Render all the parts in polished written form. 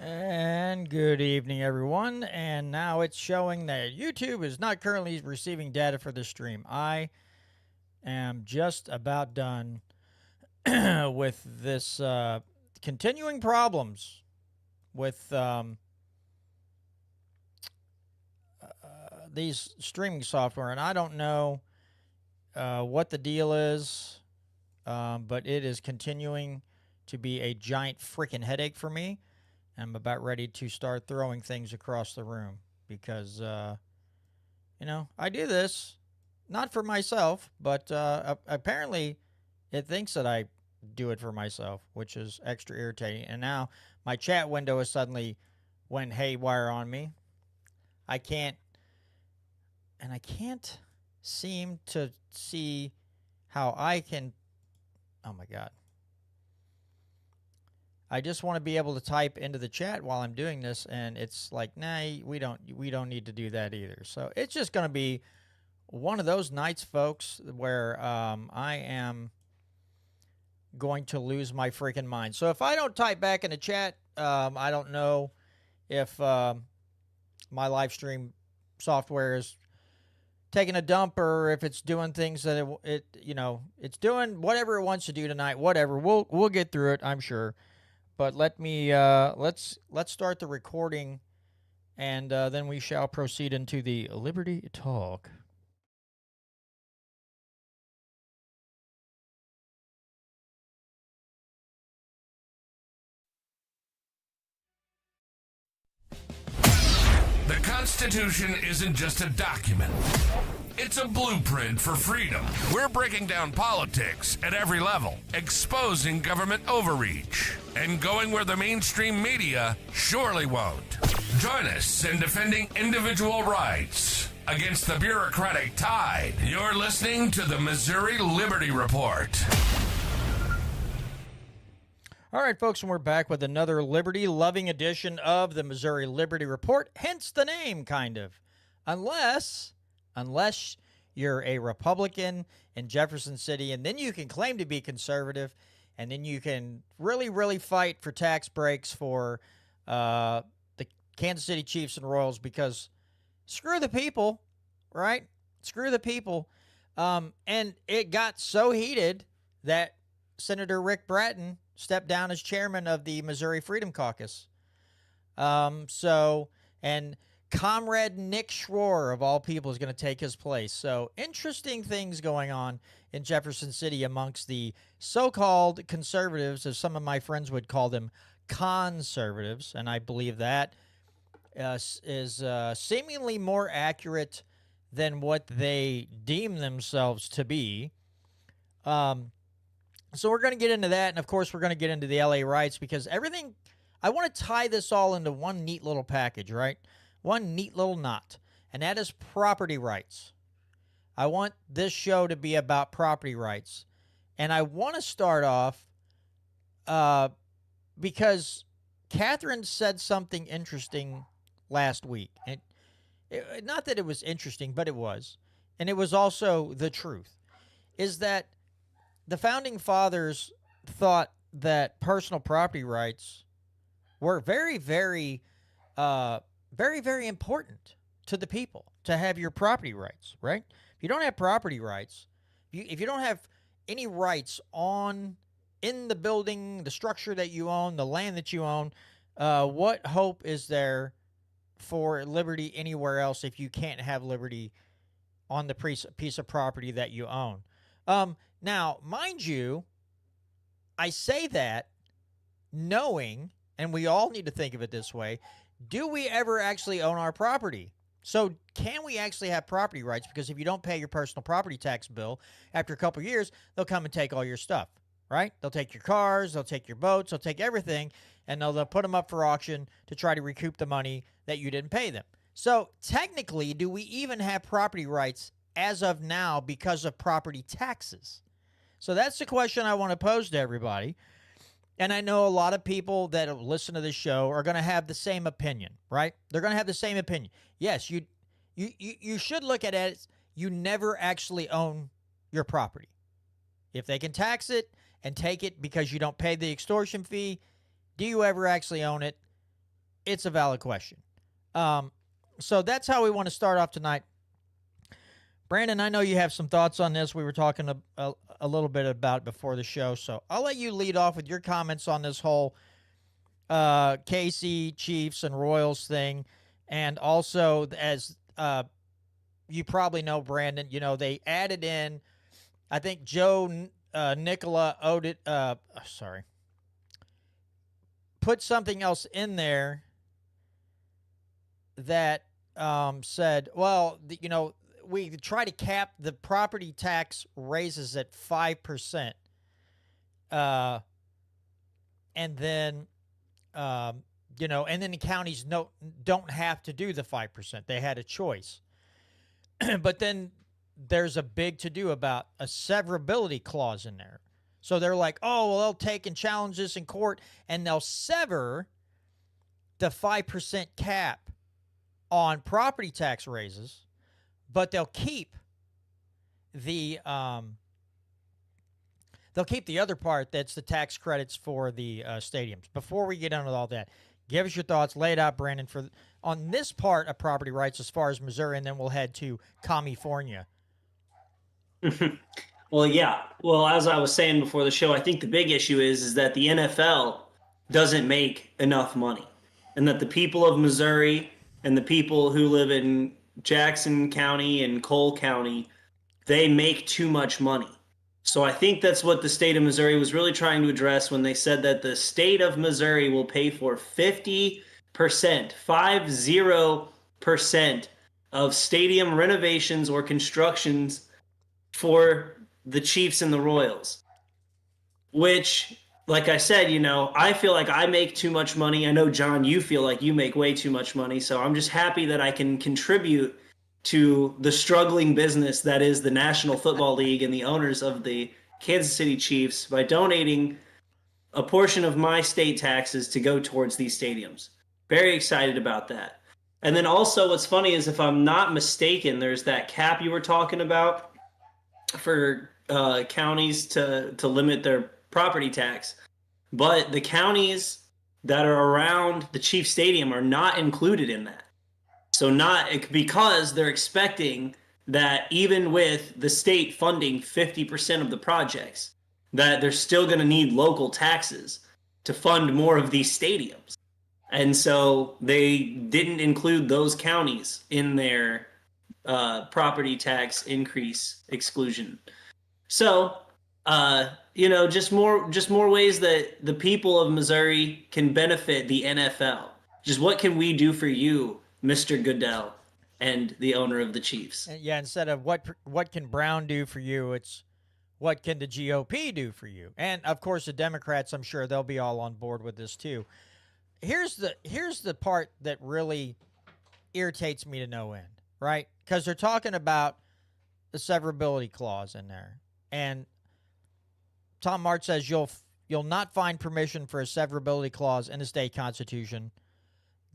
And good evening, everyone. And now it's showing that YouTube is not currently receiving data for the stream. I am just about done with this continuing problems with these streaming software. And I don't know what the deal is, but it is continuing to be a giant freaking headache for me. I'm about ready to start throwing things across the room because, I do this not for myself, but apparently it thinks that I do it for myself, which is extra irritating. And now my chat window has suddenly went haywire on me. I can't seem to see how I can. Oh my God. I just want to be able to type into the chat while I'm doing this, and it's like, nah, we don't need to do that either. So it's just going to be one of those nights, folks, where I am going to lose my freaking mind. So if I don't type back in the chat, I don't know if my live stream software is taking a dump or if it's doing things that it's doing whatever it wants to do tonight. Whatever, we'll get through it, I'm sure. But let me let's start the recording, and then we shall proceed into the Liberty Talk. The Constitution isn't just a document. It's a blueprint for freedom. We're breaking down politics at every level, exposing government overreach, and going where the mainstream media surely won't. Join us in defending individual rights against the bureaucratic tide. You're listening to the Missouri Liberty Report. All right, folks, and we're back with another liberty-loving edition of the Missouri Liberty Report, hence the name, kind of. Unless you're a Republican in Jefferson City, and then you can claim to be conservative, and then you can really, really fight for tax breaks for the Kansas City Chiefs and Royals, because screw the people, right? Screw the people. And it got so heated that Senator Rick Bratton stepped down as chairman of the Missouri Freedom Caucus. And Comrade Nick Schroer, of all people, is going to take his place. So interesting things going on in Jefferson City amongst the so-called conservatives, as some of my friends would call them, conservatives. And I believe that is seemingly more accurate than what they deem themselves to be. So we're going to get into that, and of course we're going to get into the LA riots, because everything, I want to tie this all into one neat little package, right? One neat little knot, and that is property rights. I want this show to be about property rights, and I want to start off because Catherine said something interesting last week. Not that it was interesting, but it was, and it was also the truth, is that the Founding Fathers thought that personal property rights were very, very, very, very important to the people, to have your property rights, right? If you don't have property rights, if you don't have any rights in the building, the structure that you own, the land that you own, what hope is there for liberty anywhere else if you can't have liberty on the piece of property that you own? Now, mind you, I say that knowing, and we all need to think of it this way, do we ever actually own our property? So can we actually have property rights? Because if you don't pay your personal property tax bill, after a couple of years, they'll come and take all your stuff, right? They'll take your cars, they'll take your boats, they'll take everything, and they'll put them up for auction to try to recoup the money that you didn't pay them. So technically, do we even have property rights as of now because of property taxes? So that's the question I want to pose to everybody. And I know a lot of people that listen to this show are going to have the same opinion, right? They're going to have the same opinion. Yes, you should look at it as you never actually own your property. If they can tax it and take it because you don't pay the extortion fee, do you ever actually own it? it's a valid question. Um, so that's how we want to start off tonight. Brandon, I know you have some thoughts on this. We were talking a little bit about it before the show, so I'll let you lead off with your comments on this whole KC Chiefs and Royals thing, and also as you probably know, Brandon, they added in, I think Joe Nicola owed it. Sorry, put something else in there that said, well, we try to cap the property tax raises at 5%, and then and then the counties don't have to do the 5%. They had a choice, but then there's a big to do about a severability clause in there. So they're like, oh, well, they'll take and challenge this in court, and they'll sever the 5% cap on property tax raises, but they'll keep the other part, that's the tax credits for the stadiums. Before we get into all that, give us your thoughts. Lay it out, Brandon, on this part of property rights as far as Missouri, and then we'll head to California. Well, yeah. Well, as I was saying before the show, I think the big issue is that the NFL doesn't make enough money, and that the people of Missouri and the people who live in Jackson County and Cole County, they make too much money. So I think that's what the state of Missouri was really trying to address when they said that the state of Missouri will pay for 50%, 50% of stadium renovations or constructions for the Chiefs and the Royals. Which, like I said, I feel like I make too much money. I know, John, you feel like you make way too much money. So I'm just happy that I can contribute to the struggling business that is the National Football League and the owners of the Kansas City Chiefs by donating a portion of my state taxes to go towards these stadiums. Very excited about that. And then also what's funny is, if I'm not mistaken, there's that cap you were talking about for counties to limit their property tax. But the counties that are around the Chiefs Stadium are not included in that. So because they're expecting that even with the state funding 50% of the projects, that they're still going to need local taxes to fund more of these stadiums. And so they didn't include those counties in their property tax increase exclusion. So, just more ways that the people of Missouri can benefit the NFL. Just what can we do for you, Mr. Goodell, and the owner of the Chiefs? Yeah, instead of what can Brown do for you, it's what can the GOP do for you? And of course, the Democrats, I'm sure they'll be all on board with this too. Here's the part that really irritates me to no end, right? Because they're talking about the severability clause in there, and Tom March says you'll not find permission for a severability clause in the state constitution.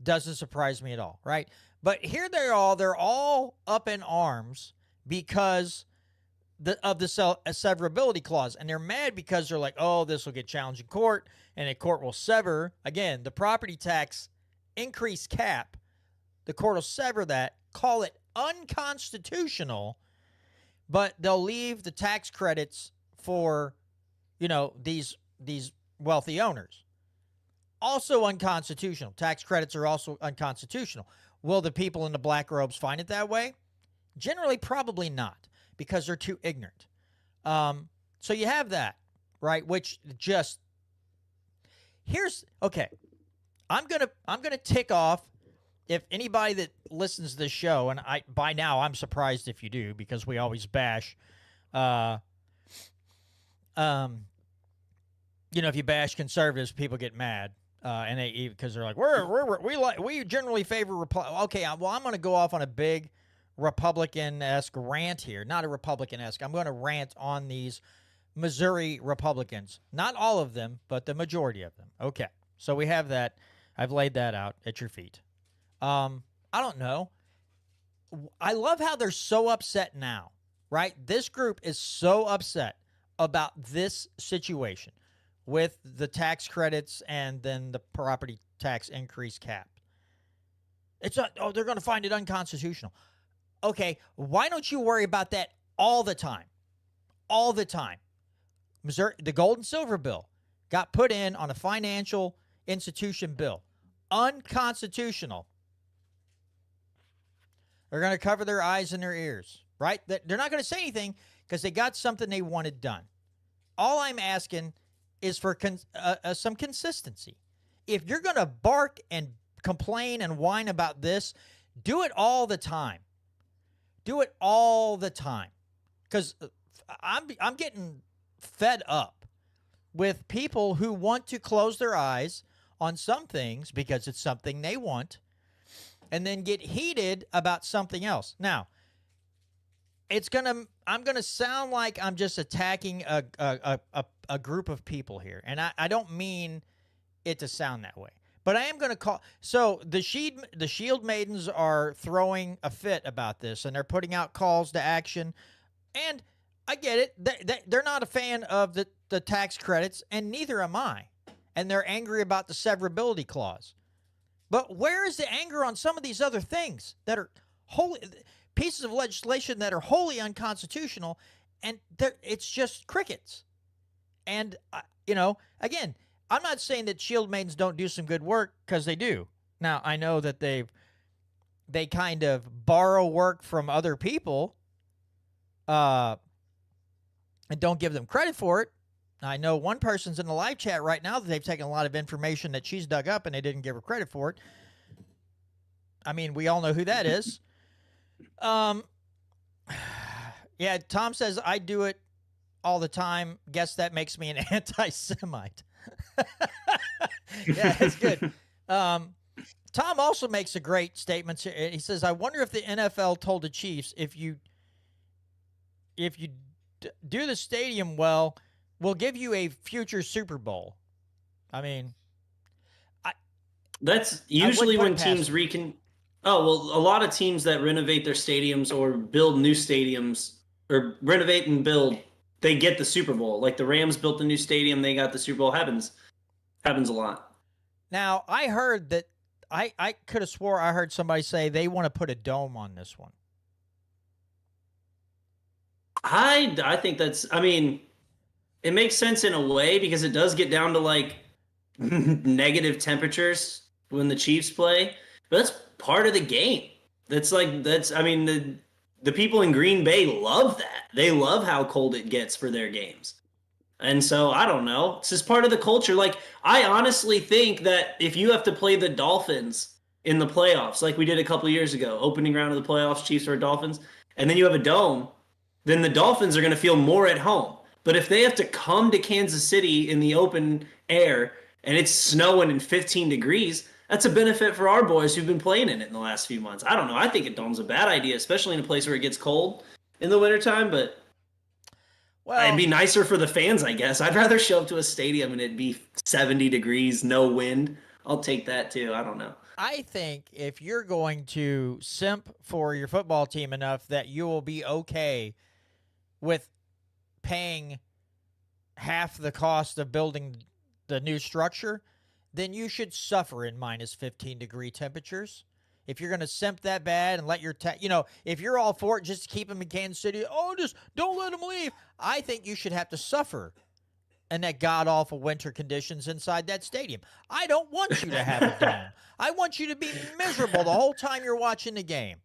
Doesn't surprise me at all, right? But here they're all up in arms because of the severability clause, and they're mad because they're like, oh, this will get challenged in court, and a court will sever, again, the property tax increase cap. The court will sever that, call it unconstitutional, but they'll leave the tax credits for, these wealthy owners. Also unconstitutional. Tax credits are also unconstitutional. Will the people in the black robes find it that way? Generally, probably not, because they're too ignorant. So you have that, right? Which just okay. I'm gonna tick off. If anybody that listens to this show, and by now I'm surprised if you do, because we always bash, if you bash conservatives, people get mad, and because they're like, we generally favor okay, well, I'm going to go off on a big Republican-esque rant here. Not a Republican-esque. I'm going to rant on these Missouri Republicans. Not all of them, but the majority of them. Okay, so we have that. I've laid that out at your feet. I don't know. I love how they're so upset now, right? This group is so upset about this situation with the tax credits and then the property tax increase cap. They're going to find it unconstitutional. Okay, why don't you worry about that all the time? All the time. Missouri, the gold and silver bill got put in on a financial institution bill. Unconstitutional. They're going to cover their eyes and their ears, right? They're not going to say anything because they got something they wanted done. All I'm asking is for some consistency. If you're going to bark and complain and whine about this, do it all the time. Do it all the time. Because I'm getting fed up with people who want to close their eyes on some things because it's something they want and then get heated about something else. Now, I'm gonna sound like I'm just attacking a group of people here, and I don't mean it to sound that way. But I am going to call. So the Shield Maidens are throwing a fit about this, and they're putting out calls to action. And I get it. They're not a fan of the tax credits, and neither am I. And they're angry about the severability clause. But where is the anger on some of these other things that are pieces of legislation that are wholly unconstitutional? And it's just crickets. And, again, I'm not saying that Shield Maidens don't do some good work, because they do. Now, I know that they kind of borrow work from other people and don't give them credit for it. I know one person's in the live chat right now that they've taken a lot of information that she's dug up and they didn't give her credit for it. I mean, we all know who that is. Yeah, Tom says, I do it all the time. Guess that makes me an anti-Semite. Yeah, that's good. Tom also makes a great statement. He says, I wonder if the NFL told the Chiefs, if you do the stadium well, we'll give you a future Super Bowl. I mean, that's usually when teams Oh, well, a lot of teams that renovate their stadiums or build new stadiums or renovate and build, they get the Super Bowl. Like the Rams built a new stadium, they got the Super Bowl. Happens a lot. Now, I heard that I could have swore I heard somebody say they want to put a dome on this one. I think I mean, it makes sense in a way because it does get down to like negative temperatures when the Chiefs play, but that's part of the game. I mean, the people in Green Bay love that. They love how cold it gets for their games. And so, I don't know. It's just part of the culture. Like, I honestly think that if you have to play the Dolphins in the playoffs, like we did a couple years ago, opening round of the playoffs, Chiefs or Dolphins, and then you have a dome, then the Dolphins are going to feel more at home. But if they have to come to Kansas City in the open air and it's snowing and 15 degrees, that's a benefit for our boys who've been playing in it in the last few months. I don't know. I think a dome's a bad idea, especially in a place where it gets cold in the wintertime, but it'd be nicer for the fans, I guess. I'd rather show up to a stadium and it'd be 70 degrees, no wind. I'll take that too. I don't know. I think if you're going to simp for your football team enough that you will be okay with paying half the cost of building the new structure, then you should suffer in minus 15 degree temperatures. If you're going to simp that bad and let your if you're all for it, just keep them in Kansas City, just don't let them leave. I think you should have to suffer in that god-awful winter conditions inside that stadium. I don't want you to have a dome. I want you to be miserable the whole time you're watching the game,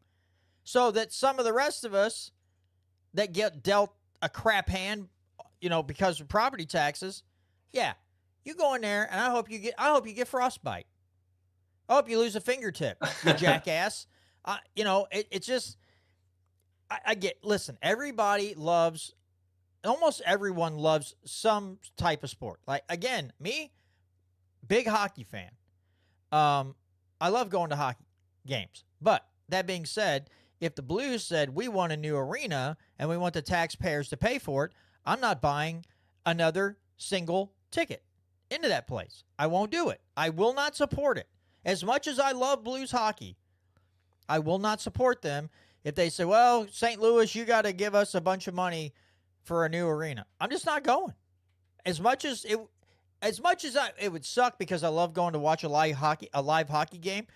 so that some of the rest of us that get dealt a crap hand, because of property taxes, you go in there, and I hope you get frostbite. I hope you lose a fingertip, you jackass. It's just, I get, listen, almost everyone loves some type of sport. Like, again, me, big hockey fan. I love going to hockey games. But that being said, if the Blues said we want a new arena and we want the taxpayers to pay for it, I'm not buying another single ticket into that place. I won't do it. I will not support it. As much as I love Blues hockey, I will not support them if they say, well, St. Louis, you got to give us a bunch of money for a new arena. I'm just not going. As much as it would suck because I love going to watch a live hockey game.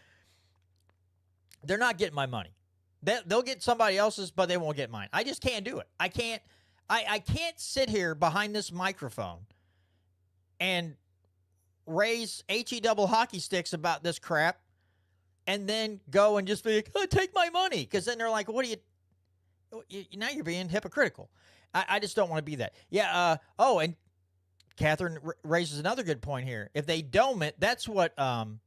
they're not getting my money. They'll get somebody else's, but they won't get mine. I just can't do it. I can't. I can't sit here behind this microphone and raise double hockey sticks about this crap, and then go and just be like, oh, take my money, because then they're like, what do you? Now you're being hypocritical. I just don't want to be that. Yeah. And Catherine raises another good point here. If they dome it, that's what Tom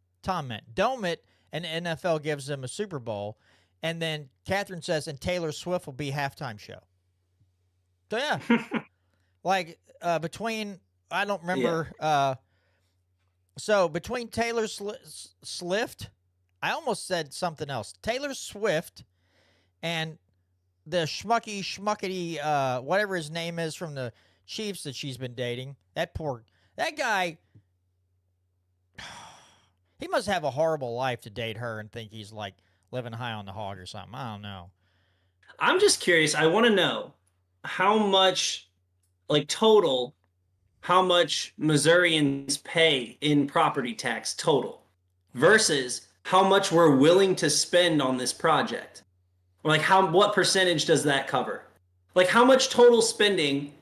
meant. Dome it, and the NFL gives them a Super Bowl, and then Catherine says, and Taylor Swift will be halftime show. So yeah, like between I don't remember. Yeah. So between Taylor Swift, I almost said something else. Taylor Swift and the schmuckety whatever his name is from the Chiefs that she's been dating. That guy. He must have a horrible life to date her and think he's like living high on the hog or something. I don't know. I'm just curious. I want to know how much, like total, how much Missourians pay in property tax total versus how much we're willing to spend on this project. Or like what percentage does that cover? Like how much total spending,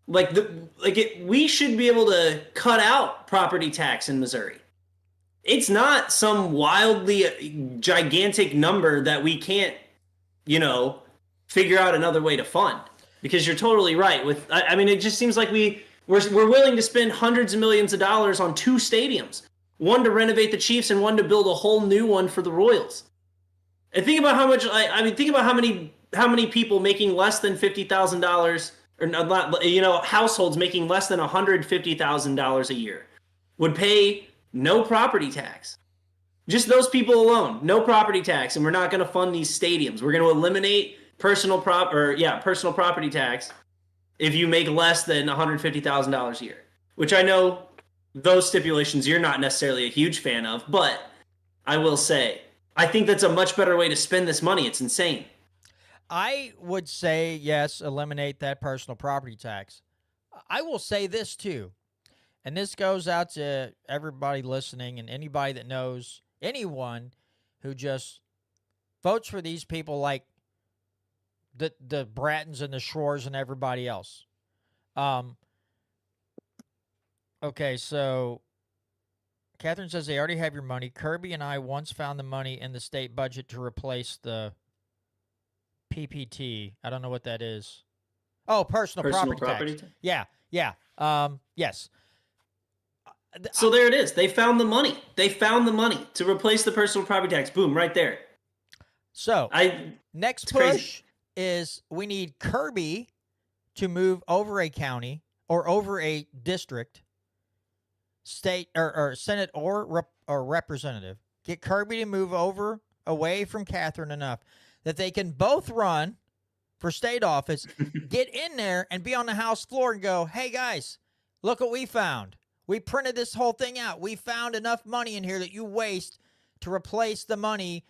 we should be able to cut out property tax in Missouri. It's not some wildly gigantic number that we can't, figure out another way to fund. Because you're totally right. I mean, it just seems like we're willing to spend hundreds of millions of dollars on two stadiums, one to renovate the Chiefs and one to build a whole new one for the Royals. And think about how much. Think about how many people making less than $50,000, or not, households making less than $150,000 a year would pay no property tax. Just those people alone, no property tax, and we're not going to fund these stadiums. We're going to eliminate personal property tax if you make less than $150,000 a year. Which I know those stipulations you're not necessarily a huge fan of, but I will say I think that's a much better way to spend this money. It's insane. I would say yes, eliminate that personal property tax. I will say this too. And this goes out to everybody listening and anybody that knows anyone who just votes for these people like the Brattons and the Schwarz and everybody else. Okay, so Catherine says they already have your money. Kirby and I once found the money in the state budget to replace the PPT. I don't know what that is. Oh, personal property tax. Yeah. Yes. So there it is. They found the money. They found the money to replace the personal property tax. Boom, right there. So next push crazy. Is we need Kirby to move over a county or over a district, state or Senate or representative. Get Kirby to move over away from Catherine enough that they can both run for state office, get in there and be on the House floor and go, hey guys, look what we found. We printed this whole thing out. We found enough money in here that you waste to replace the money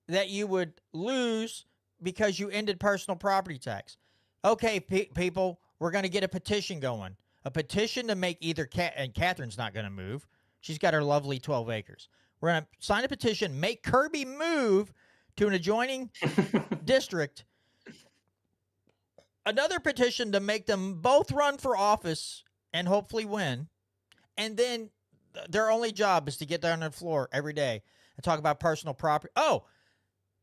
that you would lose because you ended personal property tax. Okay, people, we're going to get a petition going. A petition to make either and Catherine's not going to move. She's got her lovely 12 acres. We're going to sign a petition, make Kirby move to an adjoining district. Another petition to make them both run for office and hopefully win. And then their only job is to get down on the floor every day and talk about personal property. Oh,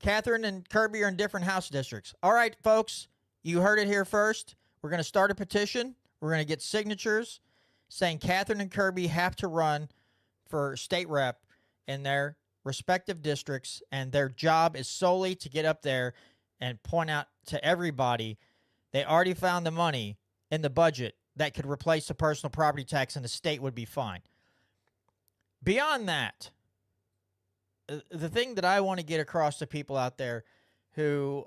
Catherine and Kirby are in different House districts. All right, folks, you heard it here first. We're going to start a petition. We're going to get signatures saying Catherine and Kirby have to run for state rep in their respective districts, and their job is solely to get up there and point out to everybody they already found the money in the budget that could replace the personal property tax, and the state would be fine. Beyond that, the thing that I want to get across to people out there who,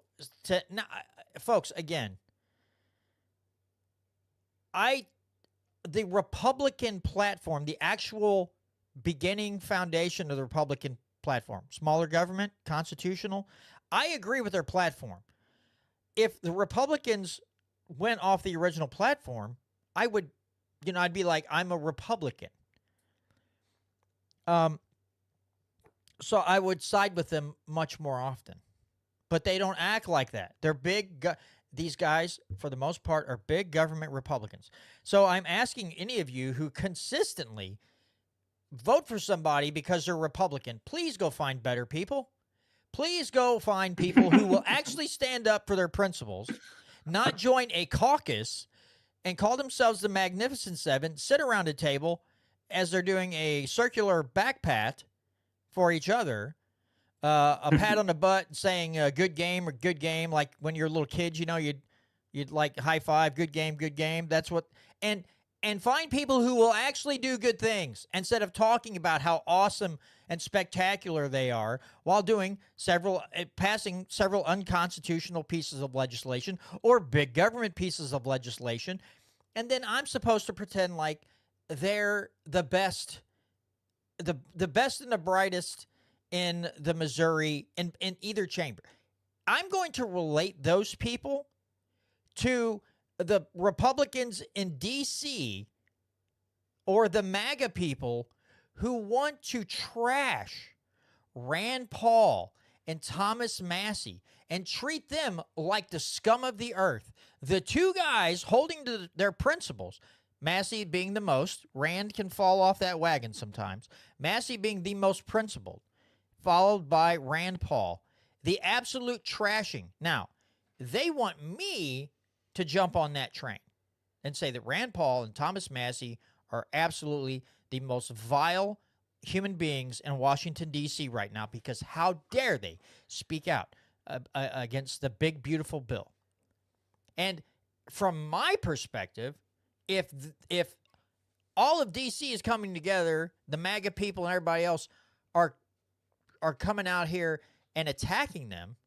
folks, again, the Republican platform, the actual beginning foundation of the Republican platform, smaller government, constitutional, I agree with their platform. If the Republicans went off the original platform, I would, I'd be like, I'm a Republican. So I would side with them much more often. But they don't act like that. They're these guys, for the most part, are big government Republicans. So I'm asking any of you who consistently vote for somebody because they're Republican, please go find better people. Please go find people who will actually stand up for their principles, not join a caucus and call themselves the Magnificent Seven, sit around a table as they're doing a circular back pat for each other, a pat on the butt saying good game or good game, like when you're a little kid, you'd like high five, good game, good game. That's what and find people who will actually do good things instead of talking about how awesome and spectacular they are while passing several unconstitutional pieces of legislation or big government pieces of legislation. And then I'm supposed to pretend like they're the best, the best and the brightest in the Missouri in either chamber. I'm going to relate those people to the Republicans in D.C. or the MAGA people who want to trash Rand Paul and Thomas Massie and treat them like the scum of the earth. The two guys holding to their principles, Massie being the most, Rand can fall off that wagon sometimes, Massie being the most principled, followed by Rand Paul. The absolute trashing. Now, they want me to jump on that train and say that Rand Paul and Thomas Massie are absolutely the most vile human beings in Washington, D.C. right now, because how dare they speak out against the big, beautiful bill. And from my perspective, if all of D.C. is coming together, the MAGA people and everybody else are coming out here and attacking them,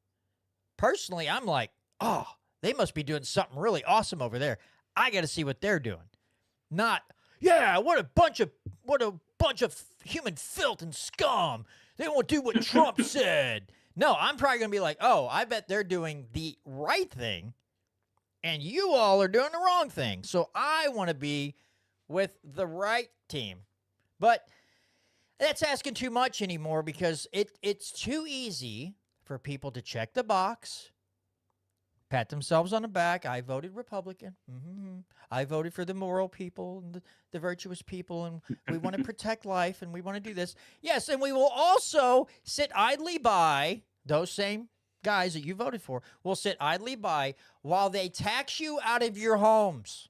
personally, I'm like, oh, they must be doing something really awesome over there. I got to see what they're doing. Not, yeah, what a bunch of human filth and scum. They won't do what Trump said. No, I'm probably going to be like, oh, I bet they're doing the right thing, and you all are doing the wrong thing. So I want to be with the right team. But that's asking too much anymore because it's too easy for people to check the box, pat themselves on the back. I voted Republican. Mm-hmm. I voted for the moral people and the virtuous people, and we want to protect life, and we want to do this. Yes, and we will also sit idly by, those same guys that you voted for will sit idly by while they tax you out of your homes.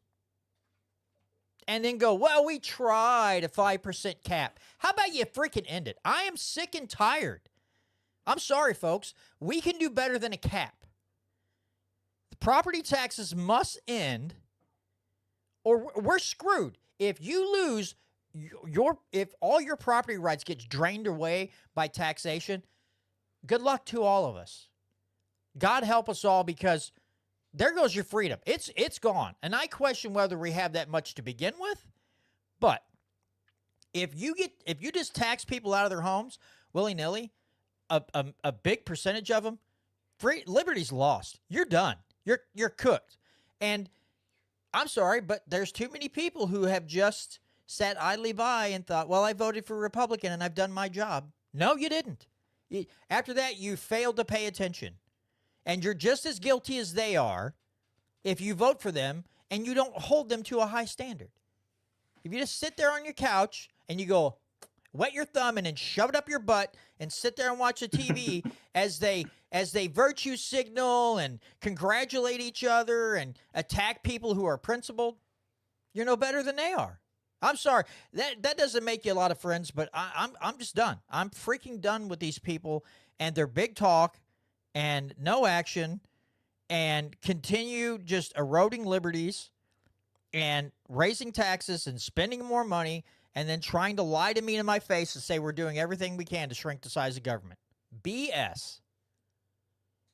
And then go, well, we tried a 5% cap. How about you freaking end it? I am sick and tired. I'm sorry, folks. We can do better than a cap. The property taxes must end, or we're screwed. If you lose if all your property rights gets drained away by taxation, good luck to all of us. God help us all, because there goes your freedom. It's gone. And I question whether we have that much to begin with. But if you just tax people out of their homes willy-nilly, a big percentage of them, liberty's lost. You're done. You're cooked. And I'm sorry, but there's too many people who have just sat idly by and thought, well, I voted for Republican and I've done my job. No, you didn't. After that, you failed to pay attention. And you're just as guilty as they are if you vote for them and you don't hold them to a high standard. If you just sit there on your couch and you go, wet your thumb and then shove it up your butt and sit there and watch the TV as they virtue signal and congratulate each other and attack people who are principled, you're no better than they are. I'm sorry. That doesn't make you a lot of friends, but I'm just done. I'm freaking done with these people and their big talk and no action, and continue just eroding liberties and raising taxes and spending more money, and then trying to lie to me in my face and say we're doing everything we can to shrink the size of government. BS.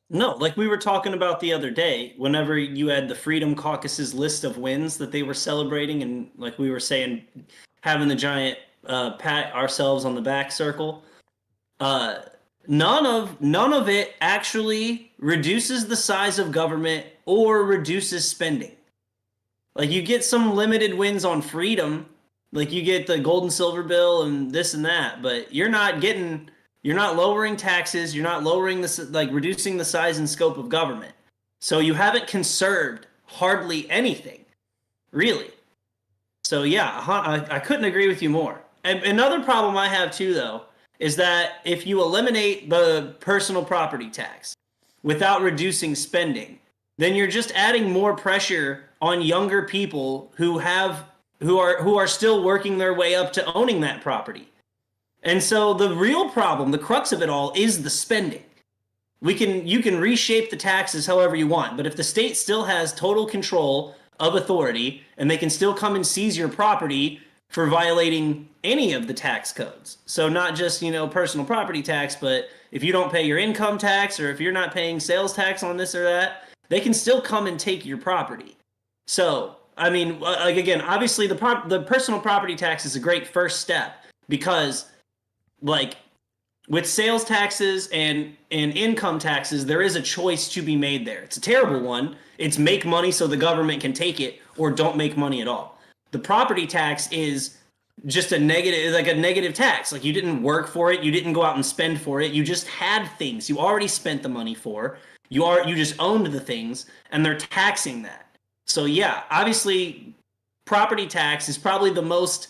No, like we were talking about the other day, whenever you had the Freedom Caucus's list of wins that they were celebrating, and like we were saying, having the giant pat ourselves on the back circle, none of it actually reduces the size of government or reduces spending. Like, you get some limited wins on freedom, like you get the gold and silver bill and this and that, but you're not getting You're not lowering taxes. You're not lowering reducing the size and scope of government. So you haven't conserved hardly anything, really. So yeah, I couldn't agree with you more. And another problem I have too, though, is that if you eliminate the personal property tax without reducing spending, then you're just adding more pressure on younger people who are still working their way up to owning that property. And so the real problem, the crux of it all, is the spending. You can reshape the taxes however you want, but if the state still has total control of authority and they can still come and seize your property for violating any of the tax codes. So not just, personal property tax, but if you don't pay your income tax or if you're not paying sales tax on this or that, they can still come and take your property. So, I mean, like again, obviously the personal property tax is a great first step because like with sales taxes and income taxes, there is a choice to be made there. It's a terrible one. It's make money so the government can take it or don't make money at all. The property tax is just a negative tax. Like you didn't work for it, you didn't go out and spend for it. You just had things you already spent the money for. You just owned the things and they're taxing that. So yeah, obviously property tax is probably the most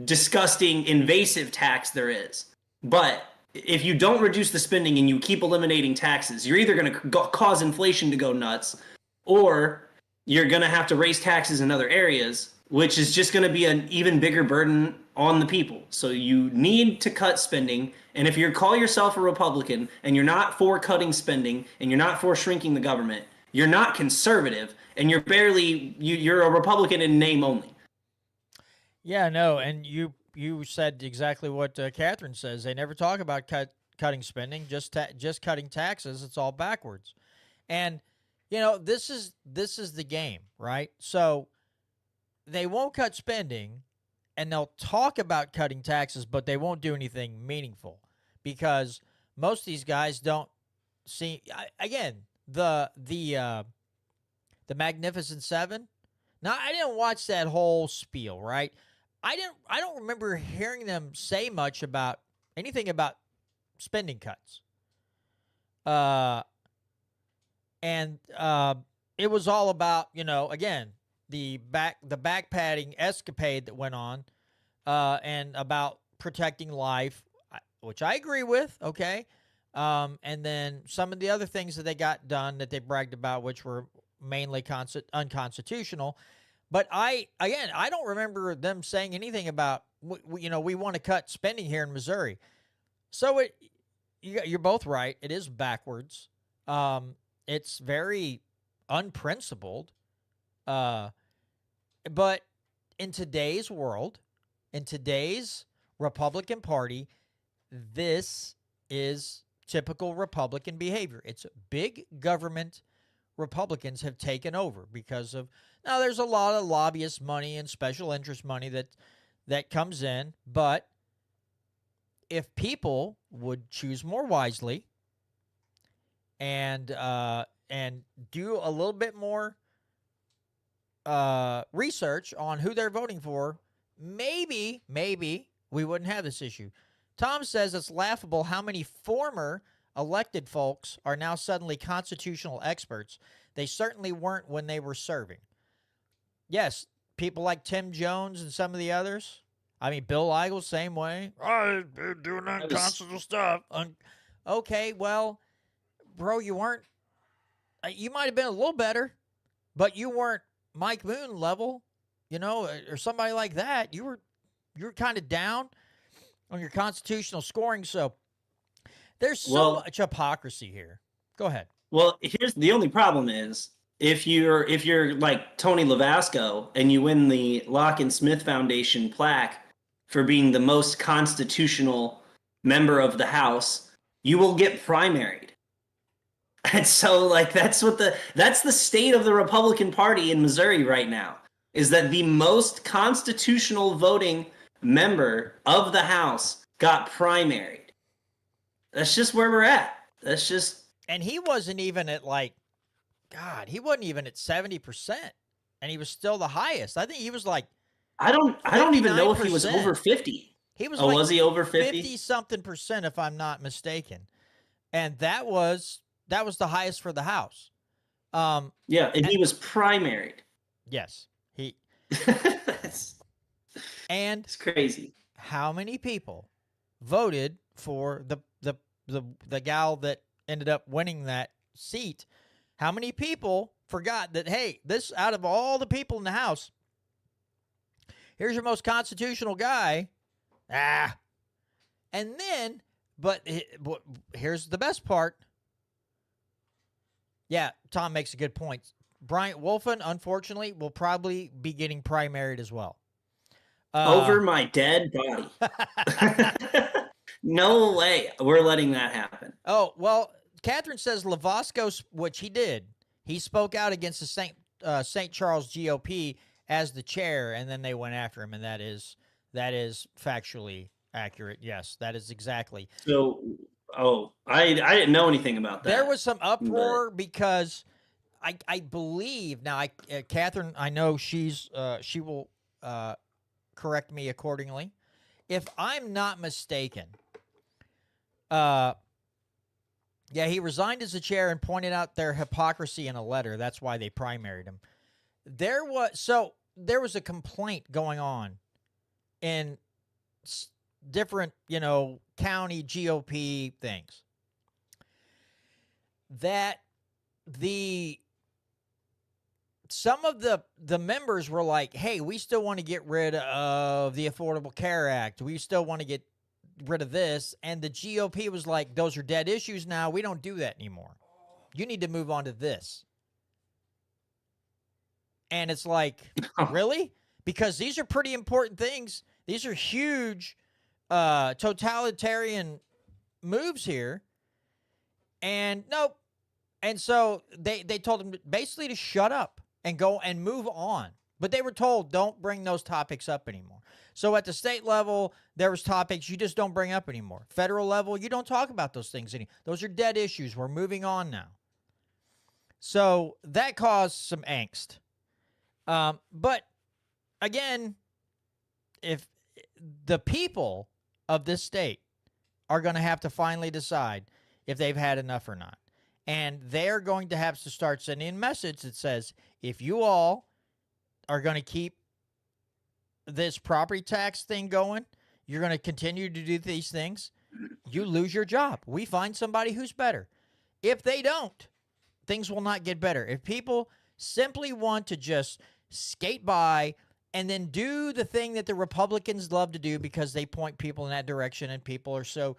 disgusting, invasive tax there is. But if you don't reduce the spending and you keep eliminating taxes, you're either going to cause inflation to go nuts or you're going to have to raise taxes in other areas, which is just going to be an even bigger burden on the people. So you need to cut spending. And if you call yourself a Republican and you're not for cutting spending and you're not for shrinking the government, you're not conservative and you're a Republican in name only. Yeah, no, and you said exactly what Catherine says. They never talk about cutting spending, just cutting taxes. It's all backwards. And this is the game, right? So they won't cut spending and they'll talk about cutting taxes, but they won't do anything meaningful because most of these guys don't see again, the Magnificent Seven. Now, I didn't watch that whole spiel, right? I don't remember hearing them say much about anything about spending cuts. And it was all about, again, the back padding escapade that went on, and about protecting life, which I agree with, okay? And then some of the other things that they got done that they bragged about, which were mainly unconstitutional. But I don't remember them saying anything about, we want to cut spending here in Missouri. So you're both right. It is backwards. It's very unprincipled. But in today's world, in today's Republican Party, this is typical Republican behavior. It's big government. Republicans have taken over because of, now there's a lot of lobbyist money and special interest money that comes in, but if people would choose more wisely and do a little bit more research on who they're voting for, maybe we wouldn't have this issue. Tom says it's laughable how many former elected folks are now suddenly constitutional experts. They certainly weren't when they were serving. Yes, people like Tim Jones and some of the others. I mean, Bill Eigel, same way. Oh, they're doing unconstitutional stuff. Okay, well, bro, you weren't. You might have been a little better, but you weren't Mike Moon level, or somebody like that. You were kind of down on your constitutional scoring. So there's so much hypocrisy here. Go ahead. Well, here's the only problem is if you're like Tony Lavasco and you win the Locke and Smith Foundation plaque for being the most constitutional member of the House, you will get primaried. And so that's the state of the Republican Party in Missouri right now, is that the most constitutional voting member of the House got primaried. That's just where we're at. And he wasn't even at he wasn't even at 70%, and he was still the highest. I think he was like, I don't even know if he was over 50. He was Oh, like was he over 50? 50 something percent, if I'm not mistaken. And that was the highest for the House. Yeah, and And he was primaried. yes, he That's and it's crazy. how many people voted for the gal that ended up winning that seat? How many people forgot that, hey, this, out of all the people in the House, here's your most constitutional guy. And then, but here's the best part. Yeah, Tom makes a good point. Bryant Wolfen, unfortunately, will probably be getting primaried as well. Over my dead body. No way we're letting that happen. Oh, well, Catherine says Lavasco, which he did, he spoke out against the St. Charles GOP as the chair, and then they went after him, and that is factually accurate. Yes, that is exactly. So, I didn't know anything about that. There was some uproar because I believe now. Catherine, I know she will correct me accordingly. If I'm not mistaken, yeah, he resigned as the chair and pointed out their hypocrisy in a letter. That's why they primaried him. There was a complaint going on in different, county GOP things that some of the members were like, hey, we still want to get rid of the Affordable Care Act. We still want to get rid of this. And the GOP was like, those are dead issues now. We don't do that anymore. You need to move on to this. And it's like, really? Because these are pretty important things. These are huge totalitarian moves here. And nope. And so they told him basically to shut up and go and move on. But they were told, don't bring those topics up anymore. So at the state level, there was topics you just don't bring up anymore. Federal level, you don't talk about those things anymore. Those are dead issues. We're moving on now. So that caused some angst. But again, if the people of this state are going to have to finally decide if they've had enough or not. And they're going to have to start sending a message that says, if you all are going to keep this property tax thing going, you're going to continue to do these things, you lose your job. We find somebody who's better. If they don't, things will not get better. If people simply want to just skate by and then do the thing that the Republicans love to do because they point people in that direction and people are so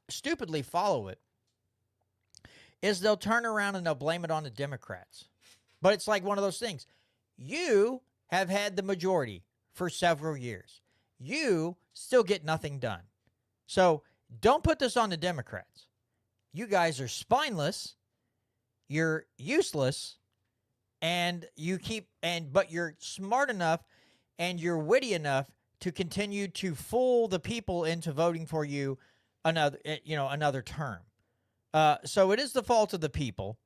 stupidly follow it, is they'll turn around and they'll blame it on the Democrats. But it's like one of those things. You have had the majority for several years. You still get nothing done. So don't put this on the Democrats. You guys are spineless. You're useless. And but you're smart enough and you're witty enough to continue to fool the people into voting for you another term. So it is the fault of the people,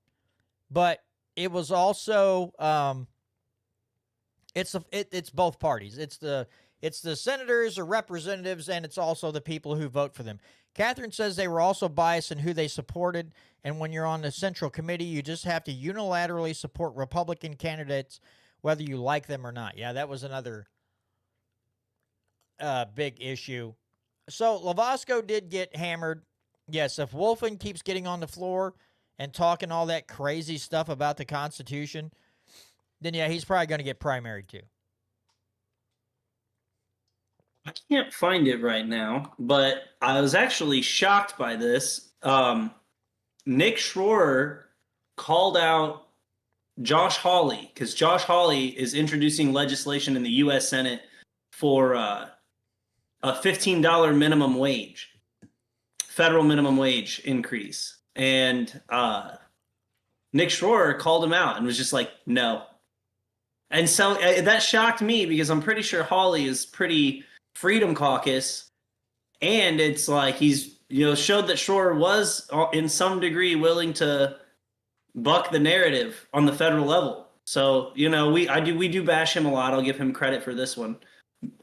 but it was also it's both parties. It's the senators or representatives, and it's also the people who vote for them. Catherine says they were also biased in who they supported, and when you're on the Central Committee, you just have to unilaterally support Republican candidates, whether you like them or not. Yeah, that was another big issue. So Lavasco did get hammered. Yes, if Wolfen keeps getting on the floor and talking all that crazy stuff about the Constitution, then yeah, he's probably going to get primaried too. I can't find it right now, but I was actually shocked by this. Nick Schroer called out Josh Hawley because Josh Hawley is introducing legislation in the U.S. Senate for a $15 minimum wage. Federal minimum wage increase. And Nick Schroer called him out and was just like, no. And so that shocked me because I'm pretty sure Hawley is pretty Freedom Caucus. And it's like he's, showed that Schroer was in some degree willing to buck the narrative on the federal level. So, we do bash him a lot. I'll give him credit for this one.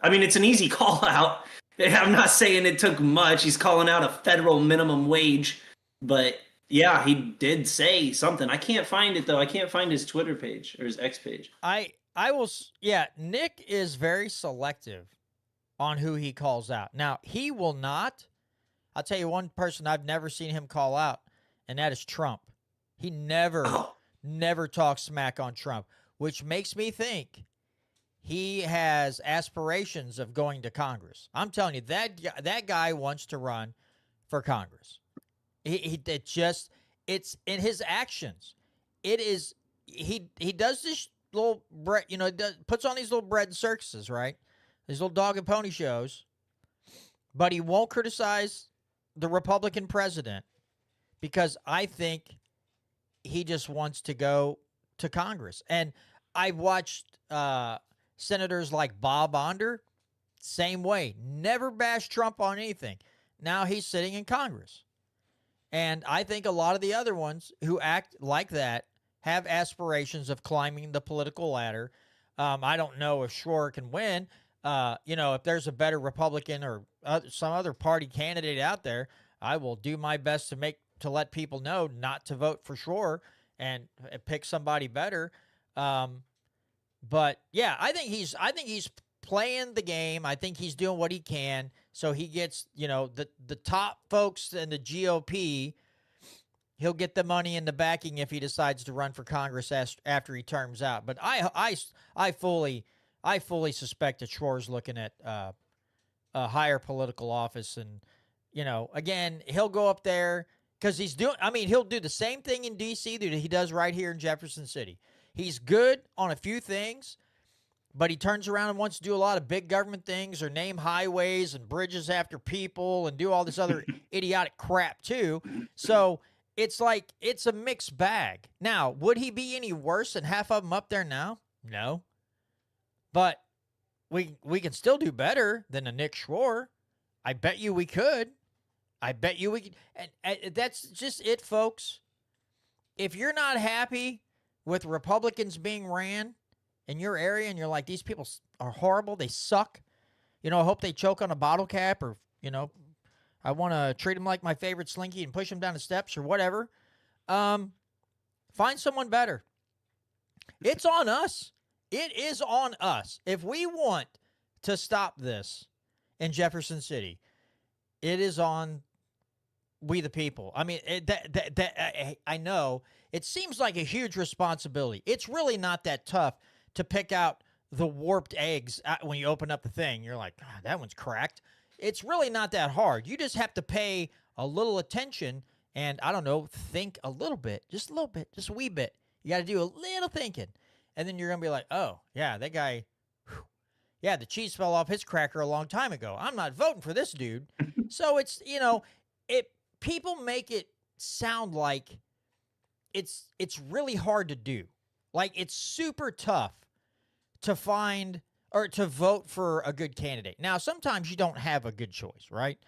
I mean, it's an easy call out. I'm not saying it took much. He's calling out a federal minimum wage, but yeah, he did say something. I can't find it though. I can't find his Twitter page or his X page. I will. Yeah, Nick is very selective on who he calls out. Now he will not. I'll tell you one person I've never seen him call out, and that is Trump. He Oh, never talks smack on Trump, which makes me think he has aspirations of going to Congress. I'm telling you, that guy wants to run for Congress. It's in his actions. It is he does this little bread, puts on these little bread and circuses, right? These little dog and pony shows, but he won't criticize the Republican president because I think he just wants to go to Congress. And I've watched senators like Bob Onder, same way, never bashed Trump on anything. Now he's sitting in Congress. And I think a lot of the other ones who act like that have aspirations of climbing the political ladder. I don't know if Schroer can win. If there's a better Republican or some other party candidate out there, I will do my best to let people know not to vote for Schroer and pick somebody better. But yeah, I think he's playing the game. I think he's doing what he can. So he gets, the top folks in the GOP, he'll get the money and the backing if he decides to run for Congress after he terms out. But I fully suspect that Schroer's looking at a higher political office. And, again, he'll go up there because he'll do the same thing in D.C. that he does right here in Jefferson City. He's good on a few things, but he turns around and wants to do a lot of big government things or name highways and bridges after people and do all this other idiotic crap too. So it's like it's a mixed bag. Now, would he be any worse than half of them up there now? No. But we can still do better than a Nick Schroer. I bet you we could. I bet you we could. And that's just it, folks. If you're not happy with Republicans being ran in your area and you're like, these people are horrible, they suck, I hope they choke on a bottle cap, or, I want to treat them like my favorite Slinky and push them down the steps or whatever, find someone better. It's on us. It is on us. If we want to stop this in Jefferson City, it is on we the people. I mean, I know it seems like a huge responsibility. It's really not that tough to pick out the warped eggs when you open up the thing. You're like, "Ah, that one's cracked." It's really not that hard. You just have to pay a little attention and, I don't know, think a little bit, just a wee bit. You got to do a little thinking. And then you're going to be like, oh, yeah, that guy, whew, yeah, the cheese fell off his cracker a long time ago. I'm not voting for this dude. So it's, people make it sound like it's really hard to do. Like it's super tough to find or to vote for a good candidate. Now, sometimes you don't have a good choice, right?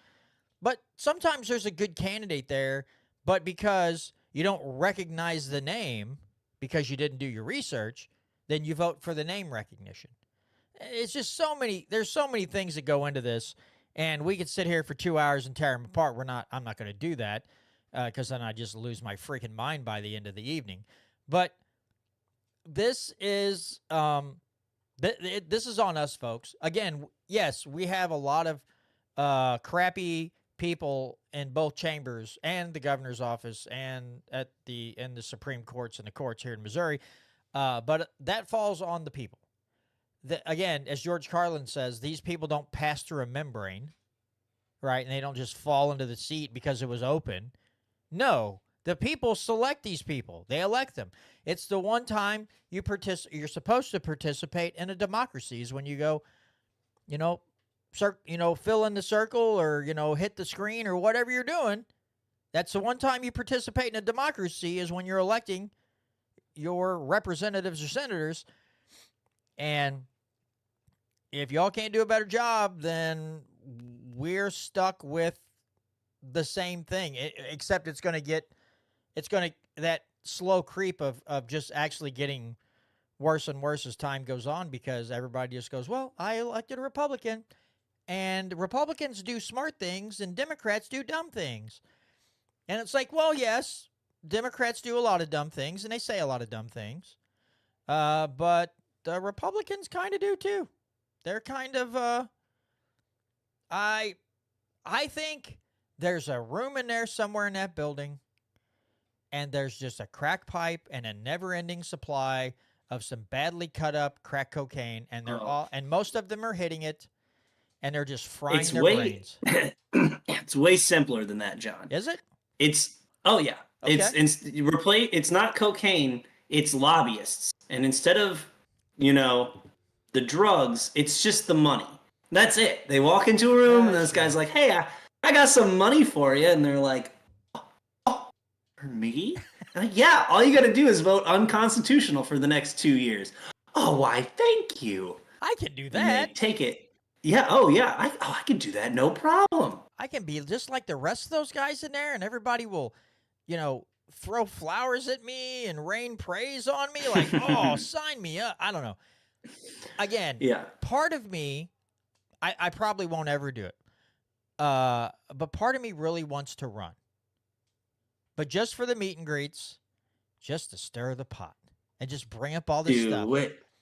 But sometimes there's a good candidate there, but because you don't recognize the name because you didn't do your research, then you vote for the name recognition. It's just there's so many things that go into this, and we could sit here for 2 hours and tear them apart. I'm not going to do that because then I just lose my freaking mind by the end of the evening. But this is this is on us, folks. Again, yes, we have a lot of crappy people in both chambers and the governor's office and in the Supreme Courts and the courts here in Missouri, but that falls on the people. Again, as George Carlin says, these people don't pass through a membrane, right? And they don't just fall into the seat because it was open. No, the people select these people. They elect them. It's the one time you're supposed to participate in a democracy is when you go, fill in the circle or, hit the screen or whatever you're doing. That's the one time you participate in a democracy is when you're electing your representatives or senators. And if y'all can't do a better job, then we're stuck with the same thing, except it's going to that slow creep of just actually getting worse and worse as time goes on because everybody just goes, well, I elected a Republican, and Republicans do smart things and Democrats do dumb things. And it's like, well, yes, Democrats do a lot of dumb things and they say a lot of dumb things. But the Republicans kind of do too. They're kind of I think there's a room in there somewhere in that building, and there's just a crack pipe and a never-ending supply of some badly cut up crack cocaine, and and most of them are hitting it, and they're just frying their brains. It's way simpler than that, John. Is it? It's yeah. Okay. It's not cocaine. It's lobbyists, and instead of the drugs, it's just the money. That's it. They walk into a room, and this guy's like, "Hey, I got some money for you," and they're like, "Oh, for me?" Yeah. All you got to do is vote unconstitutional for the next 2 years. Oh, why? Thank you. I can do And that. they take it. Yeah. Oh, yeah. I can do that. No problem. I can be just like the rest of those guys in there, and everybody will, throw flowers at me and rain praise on me like, oh, sign me up. I don't know. Again, Yeah. part of me, I probably won't ever do it. But part of me really wants to run. But just for the meet and greets, just to stir the pot and just bring up all this stuff.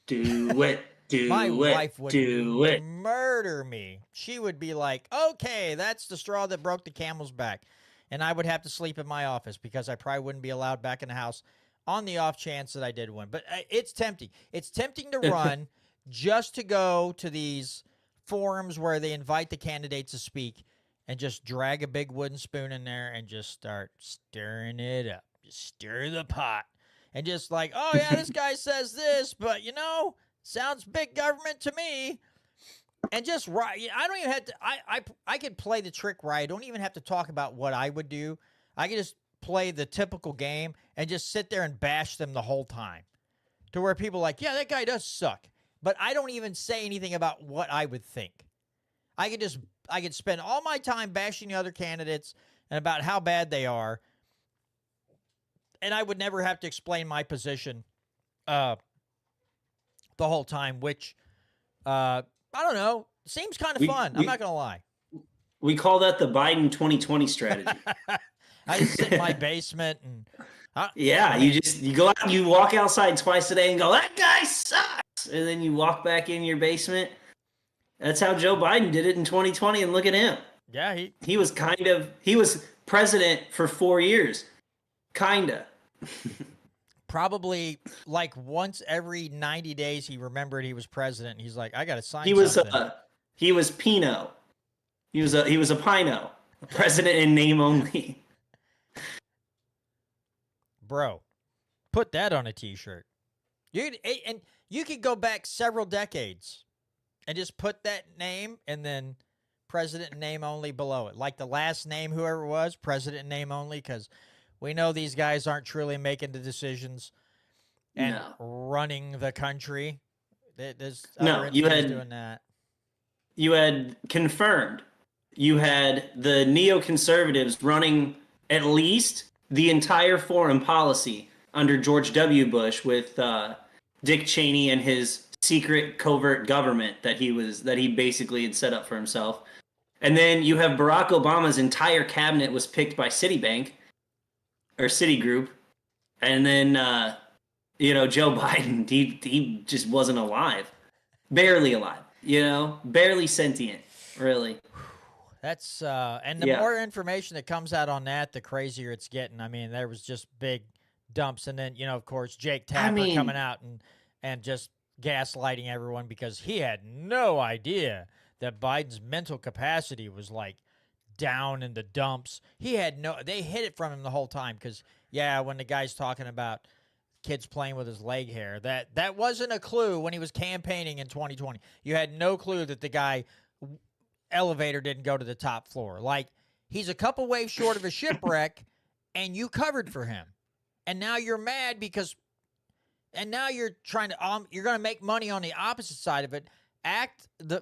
Do it. My wife would murder me. She would be like, okay, that's the straw that broke the camel's back. And I would have to sleep in my office because I probably wouldn't be allowed back in the house on the off chance that I did win. But it's tempting. It's tempting to run just to go to these forums where they invite the candidates to speak and just drag a big wooden spoon in there and just start stirring it up. Just stir the pot. And just like, oh, yeah, this guy says this, but, sounds big government to me. And just I don't even have to. I could play the trick where I don't even have to talk about what I would do. I could just play the typical game and just sit there and bash them the whole time, to where people are like, yeah, that guy does suck. But I don't even say anything about what I would think. I could spend all my time bashing the other candidates and about how bad they are, and I would never have to explain my position the whole time, which I don't know, seems kind of fun. I'm not going to lie. We call that the Biden 2020 strategy. I just sit in my basement and you go out and you walk outside twice a day and go, that guy sucks, and then you walk back in your basement. That's how Joe Biden did it in 2020, and look at him. Yeah, he was president for 4 years, kinda. Probably like once every 90 days he remembered he was president, and he's like, I got to sign something. He was Pino. He was a Pino, president in name only. Bro, put that on a t-shirt. And you could go back several decades and just put that name and then president in name only below it. Like the last name, whoever it was, president in name only, because we know these guys aren't truly making the decisions and running the country. There's other entities doing that. You had confirmed. You had the neoconservatives running at least the entire foreign policy under George W. Bush with Dick Cheney and his secret covert government that he basically had set up for himself. And then you have Barack Obama's entire cabinet was picked by Citibank or Citigroup. And then, Joe Biden, he just wasn't alive. Barely alive, barely sentient, really. That's, and the more information that comes out on that, the crazier it's getting. I mean, there was just big dumps. And then, of course, Jake Tapper coming out and just gaslighting everyone because he had no idea that Biden's mental capacity was like down in the dumps. They hid it from him the whole time because, when the guy's talking about kids playing with his leg hair, that wasn't a clue when he was campaigning in 2020. You had no clue that the guy elevator didn't go to the top floor. Like, he's a couple waves short of a shipwreck and you covered for him. And now you're mad and now you're trying to you're going to make money on the opposite side of it.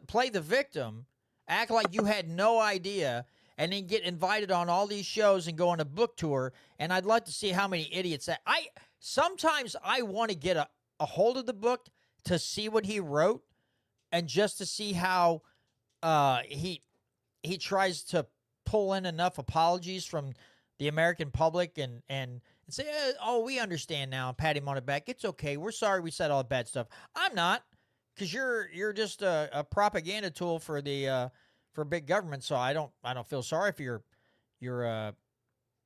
Play the victim, act like you had no idea, and then get invited on all these shows and go on a book tour. And I'd like to see how many idiots sometimes I want to get a hold of the book to see what he wrote and just to see how he tries to pull in enough apologies from the American public and say, oh, we understand now, and pat him on the back. It's okay. We're sorry we said all the bad stuff. I'm not, because you're just a propaganda tool for the for big government. So I don't feel sorry for your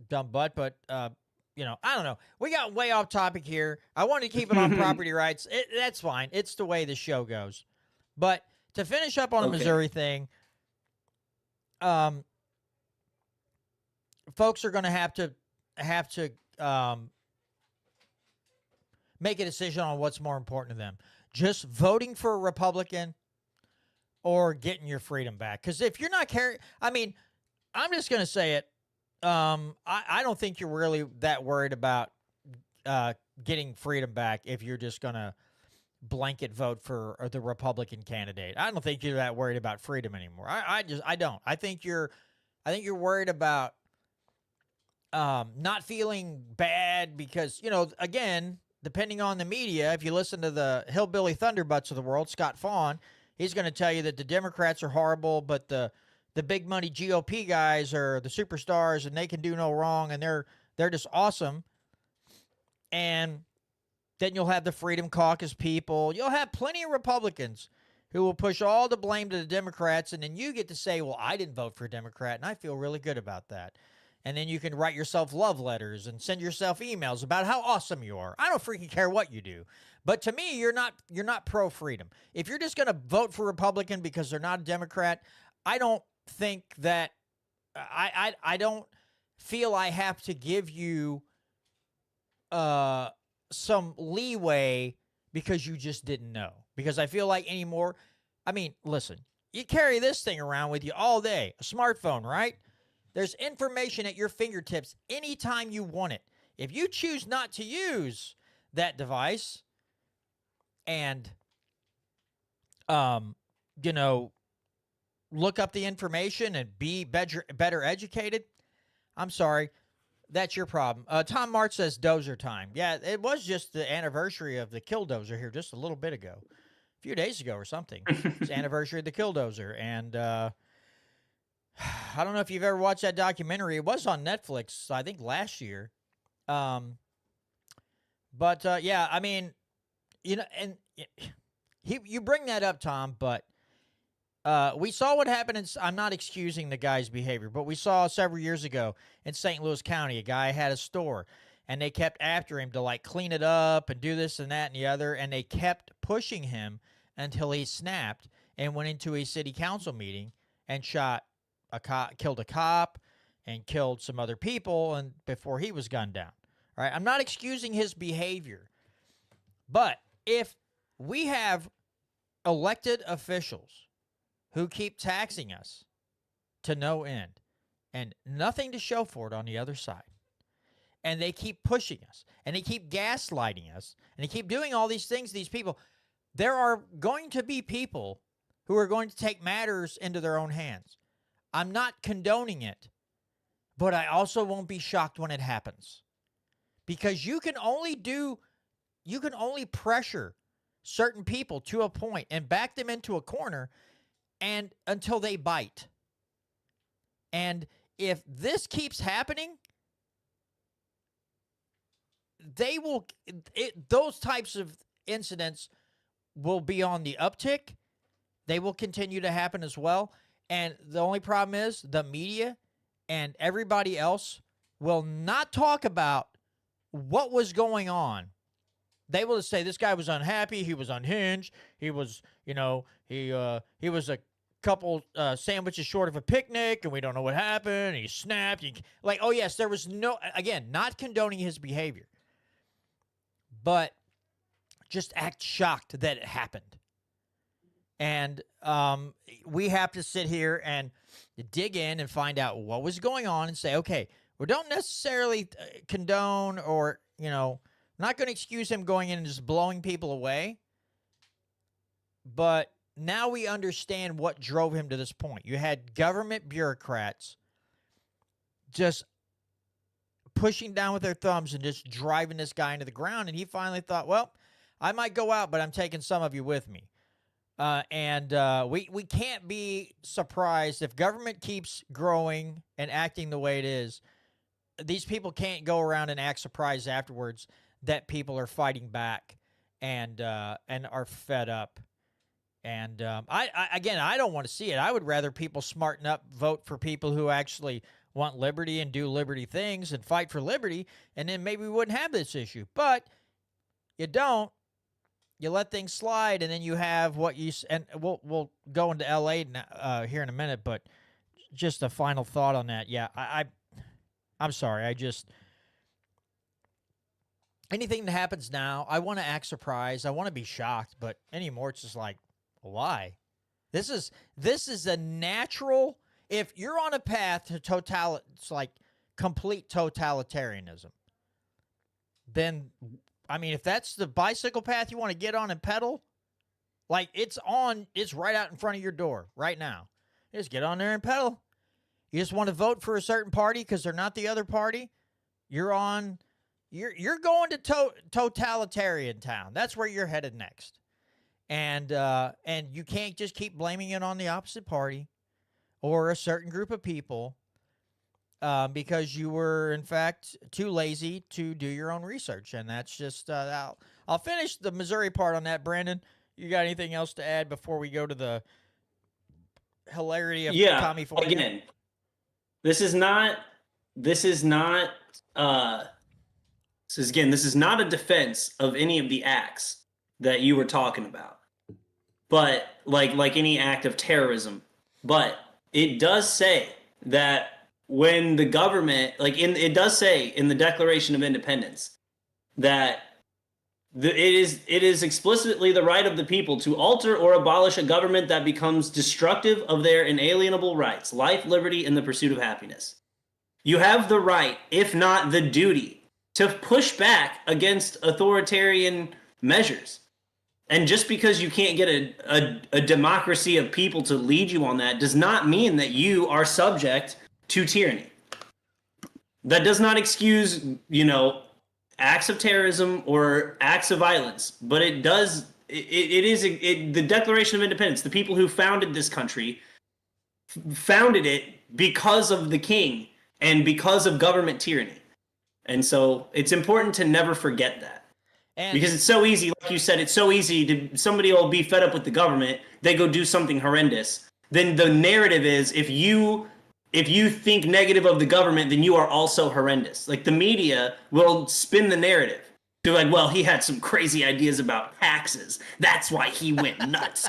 dumb butt, but I don't know. We got way off topic here. I wanted to keep it on property rights. That's fine. It's the way the show goes. But to finish up on the Missouri thing, folks are going to have to make a decision on what's more important to them: just voting for a Republican or getting your freedom back. Because if you're not I'm just going to say it. I don't think you're really that worried about getting freedom back if you're just going to blanket vote for the Republican candidate. I don't think you're that worried about freedom anymore. I don't. I think you're worried about not feeling bad because, again, depending on the media, if you listen to the hillbilly thunderbutts of the world, Scott Fawn, he's going to tell you that the Democrats are horrible, but the big money GOP guys are the superstars and they can do no wrong and they're just awesome. And then you'll have the Freedom Caucus people. You'll have plenty of Republicans who will push all the blame to the Democrats, and then you get to say, well, I didn't vote for a Democrat, and I feel really good about that. And then you can write yourself love letters and send yourself emails about how awesome you are. I don't freaking care what you do. But to me, you're not pro-freedom. If you're just going to vote for Republican because they're not a Democrat, I don't think that I don't feel I have to give you some leeway because you just didn't know. Because I feel like anymore, listen, you carry this thing around with you all day, a smartphone, right? There's information at your fingertips anytime you want it. If you choose not to use that device and, look up the information and be better educated, I'm sorry. That's your problem. Tom March says dozer time. Yeah, it was just the anniversary of the Killdozer here just a little bit ago. A few days ago or something. It's the anniversary of the Killdozer. And I don't know if you've ever watched that documentary. It was on Netflix, I think, last year. Yeah, and you bring that up, Tom, but we saw what happened. I'm not excusing the guy's behavior, but we saw several years ago in St. Louis County, a guy had a store, and they kept after him to clean it up and do this and that and the other, and they kept pushing him until he snapped and went into a city council meeting and killed a cop and killed some other people, and before he was gunned down. All right, I'm not excusing his behavior, but if we have elected officials who keep taxing us to no end and nothing to show for it on the other side, and they keep pushing us, and they keep gaslighting us, and they keep doing all these things to these people, there are going to be people who are going to take matters into their own hands. I'm not condoning it, but I also won't be shocked when it happens. Because you can only pressure certain people to a point and back them into a corner and until they bite. And if this keeps happening, those types of incidents will be on the uptick. They will continue to happen as well. And the only problem is the media and everybody else will not talk about what was going on. They will just say this guy was unhappy, he was unhinged, he was, he was a couple sandwiches short of a picnic, and we don't know what happened. He snapped. Oh yes, there was not condoning his behavior, but just act shocked that it happened. And we have to sit here and dig in and find out what was going on and say, okay, we don't necessarily condone or, not going to excuse him going in and just blowing people away. But now we understand what drove him to this point. You had government bureaucrats just pushing down with their thumbs and just driving this guy into the ground. And he finally thought, well, I might go out, but I'm taking some of you with me. And we can't be surprised if government keeps growing and acting the way it is. These people can't go around and act surprised afterwards that people are fighting back and are fed up. And again, I don't want to see it. I would rather people smarten up, vote for people who actually want liberty and do liberty things and fight for liberty, and then maybe we wouldn't have this issue. But you don't. You let things slide, and then you have what you and we'll go into L.A. Here in a minute. But just a final thought on that. Yeah, I'm sorry. I just anything that happens now, I want to act surprised. I want to be shocked, but anymore, it's just like, why? This is a natural. If you're on a path to it's like complete totalitarianism. Then, I mean, if that's the bicycle path you want to get on and pedal, like it's right out in front of your door right now. You just get on there and pedal. You just want to vote for a certain party because they're not the other party. You're going to totalitarian town. That's where you're headed next. And you can't just keep blaming it on the opposite party or a certain group of people because you were, in fact, too lazy to do your own research. And that's just I'll finish the Missouri part on that. Brandon, you got anything else to add before we go to the hilarity of Tommy Ford? Again, this is not this is not a defense of any of the acts that you were talking about, but like any act of terrorism. But it does say that when the government, it does say in the Declaration of Independence that it is explicitly the right of the people to alter or abolish a government that becomes destructive of their inalienable rights, life, liberty, and the pursuit of happiness. You have the right, if not the duty, to push back against authoritarian measures. And just because you can't get a democracy of people to lead you on that does not mean that you are subject to tyranny. That does not excuse, acts of terrorism or acts of violence, but it does. The Declaration of Independence, the people who founded this country founded it because of the king and because of government tyranny. And so it's important to never forget that. Because it's so easy, like you said, it's so easy to somebody will be fed up with the government, they go do something horrendous. Then the narrative is if you think negative of the government, then you are also horrendous. Like the media will spin the narrative. They're like, well, he had some crazy ideas about taxes. That's why he went nuts.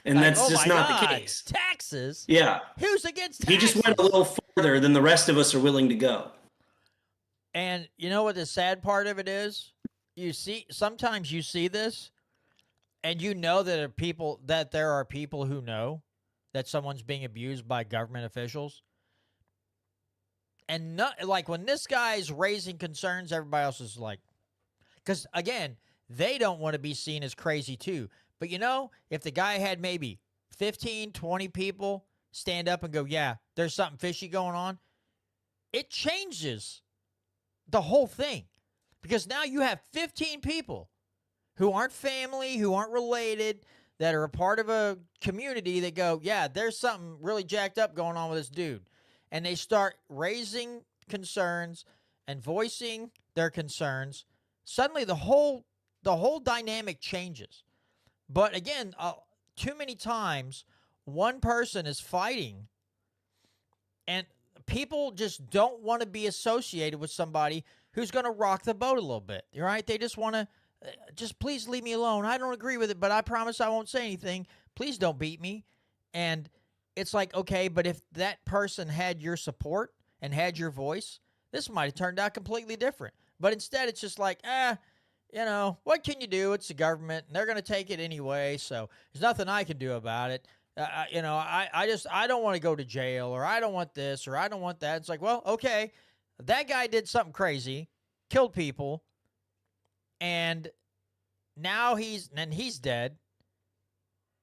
And that's just not the case. Taxes? Yeah. Who's against taxes? He just went a little further than the rest of us are willing to go. And you know what the sad part of it is? Sometimes you see this, and you know that there are people who know that someone's being abused by government officials. And like when this guy's raising concerns, everybody else is like, because again, they don't want to be seen as crazy too. But if the guy had maybe 15, 20 people stand up and go, yeah, there's something fishy going on, it changes the whole thing. Because now you have 15 people who aren't family, who aren't related, that are a part of a community that go, yeah, there's something really jacked up going on with this dude. And they start raising concerns and voicing their concerns. Suddenly the whole dynamic changes. But again, too many times one person is fighting and people just don't want to be associated with somebody who's going to rock the boat a little bit, right? They just want to, just please leave me alone. I don't agree with it, but I promise I won't say anything. Please don't beat me. And it's like, okay, but if that person had your support and had your voice, this might have turned out completely different. But instead, it's just like, what can you do? It's the government, and they're going to take it anyway, so there's nothing I can do about it. I don't want to go to jail, or I don't want this, or I don't want that. It's like, well, okay, that guy did something crazy, killed people, and now he's dead,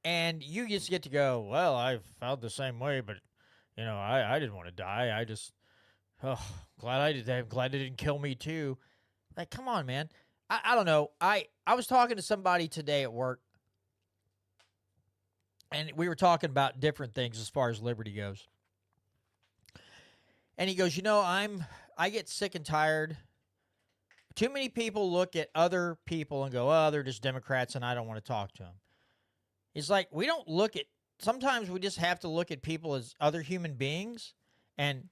and you just get to go, well, I felt the same way, but I didn't want to die. I just glad I did that. I'm glad it didn't kill me too. Like, come on, man. I don't know. I was talking to somebody today at work, and we were talking about different things as far as liberty goes. And he goes, I get sick and tired. Too many people look at other people and go, oh, they're just Democrats and I don't want to talk to them. It's like we don't look at, sometimes we just have to look at people as other human beings. And,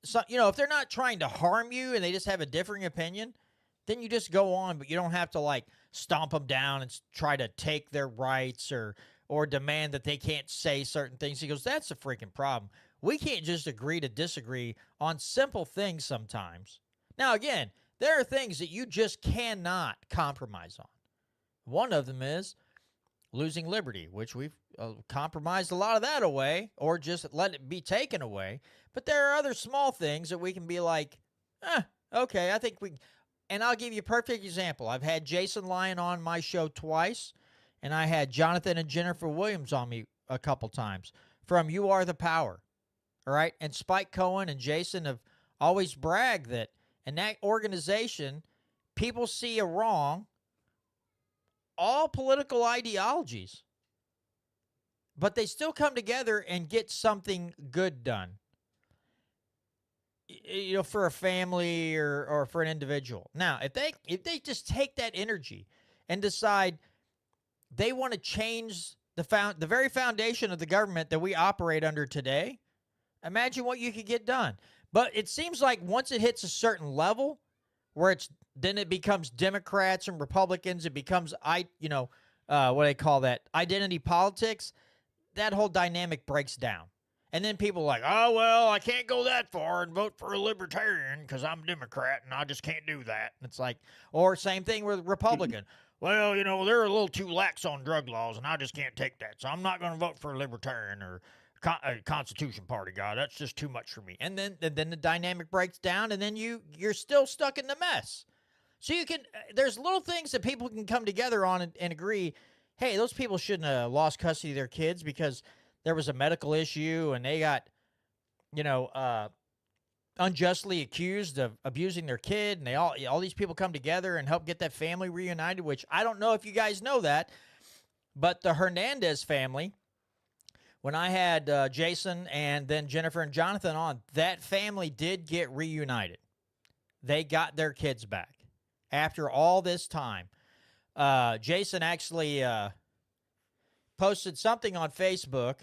so, if they're not trying to harm you and they just have a differing opinion, then you just go on, but you don't have to like stomp them down and try to take their rights or demand that they can't say certain things. He goes, that's a freaking problem. We can't just agree to disagree on simple things sometimes. Now, again, there are things that you just cannot compromise on. One of them is losing liberty, which we've compromised a lot of that away or just let it be taken away. But there are other small things that we can be like, okay, I think we. And I'll give you a perfect example. I've had Jason Lyon on my show twice, and I had Jonathan and Jennifer Williams on me a couple times from You Are the Power. All right. And Spike Cohen and Jason have always bragged that in that organization, people see a wrong, all political ideologies, but they still come together and get something good done. For a family or for an individual. Now, if they just take that energy and decide they want to change the very foundation of the government that we operate under today, imagine what you could get done. But it seems like once it hits a certain level where then it becomes Democrats and Republicans, it becomes what do they call that? Identity politics. That whole dynamic breaks down. And then people are like, oh, well, I can't go that far and vote for a libertarian because I'm a Democrat and I just can't do that. And it's like, or same thing with Republican. Well, they're a little too lax on drug laws and I just can't take that. So I'm not going to vote for a libertarian or a Constitution Party guy. That's just too much for me. And then the dynamic breaks down and then you're still stuck in the mess. So there's little things that people can come together on and agree, hey, those people shouldn't have lost custody of their kids because there was a medical issue and they got, unjustly accused of abusing their kid. And all these people come together and help get that family reunited, which I don't know if you guys know that, but the Hernandez family, when I had Jason and then Jennifer and Jonathan on, that family did get reunited. They got their kids back after all this time. Jason actually posted something on Facebook,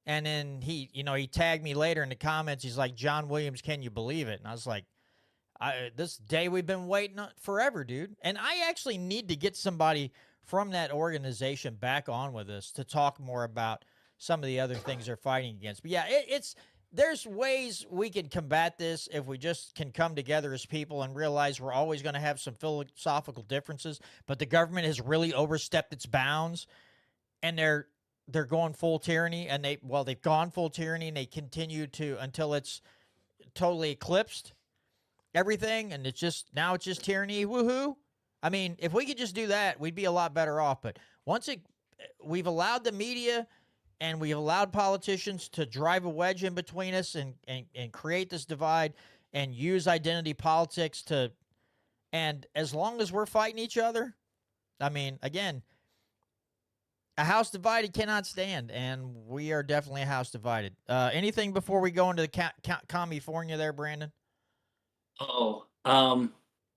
and then he tagged me later in the comments. He's like, John Williams, can you believe it? And I was like, this day we've been waiting on forever, dude. And I actually need to get somebody from that organization back on with us to talk more about some of the other things they're fighting against. But yeah, there's ways we can combat this if we just can come together as people and realize we're always going to have some philosophical differences, but the government has really overstepped its bounds and they're going full tyranny, and they've gone full tyranny and they continue to until it's totally eclipsed everything, and now it's just tyranny. Woohoo! I mean, if we could just do that, we'd be a lot better off. But we've allowed the media and we've allowed politicians to drive a wedge in between us and create this divide and use identity politics and as long as we're fighting each other, I mean, again, a house divided cannot stand, and we are definitely a house divided. Anything before we go into the California there, Brandon? Oh,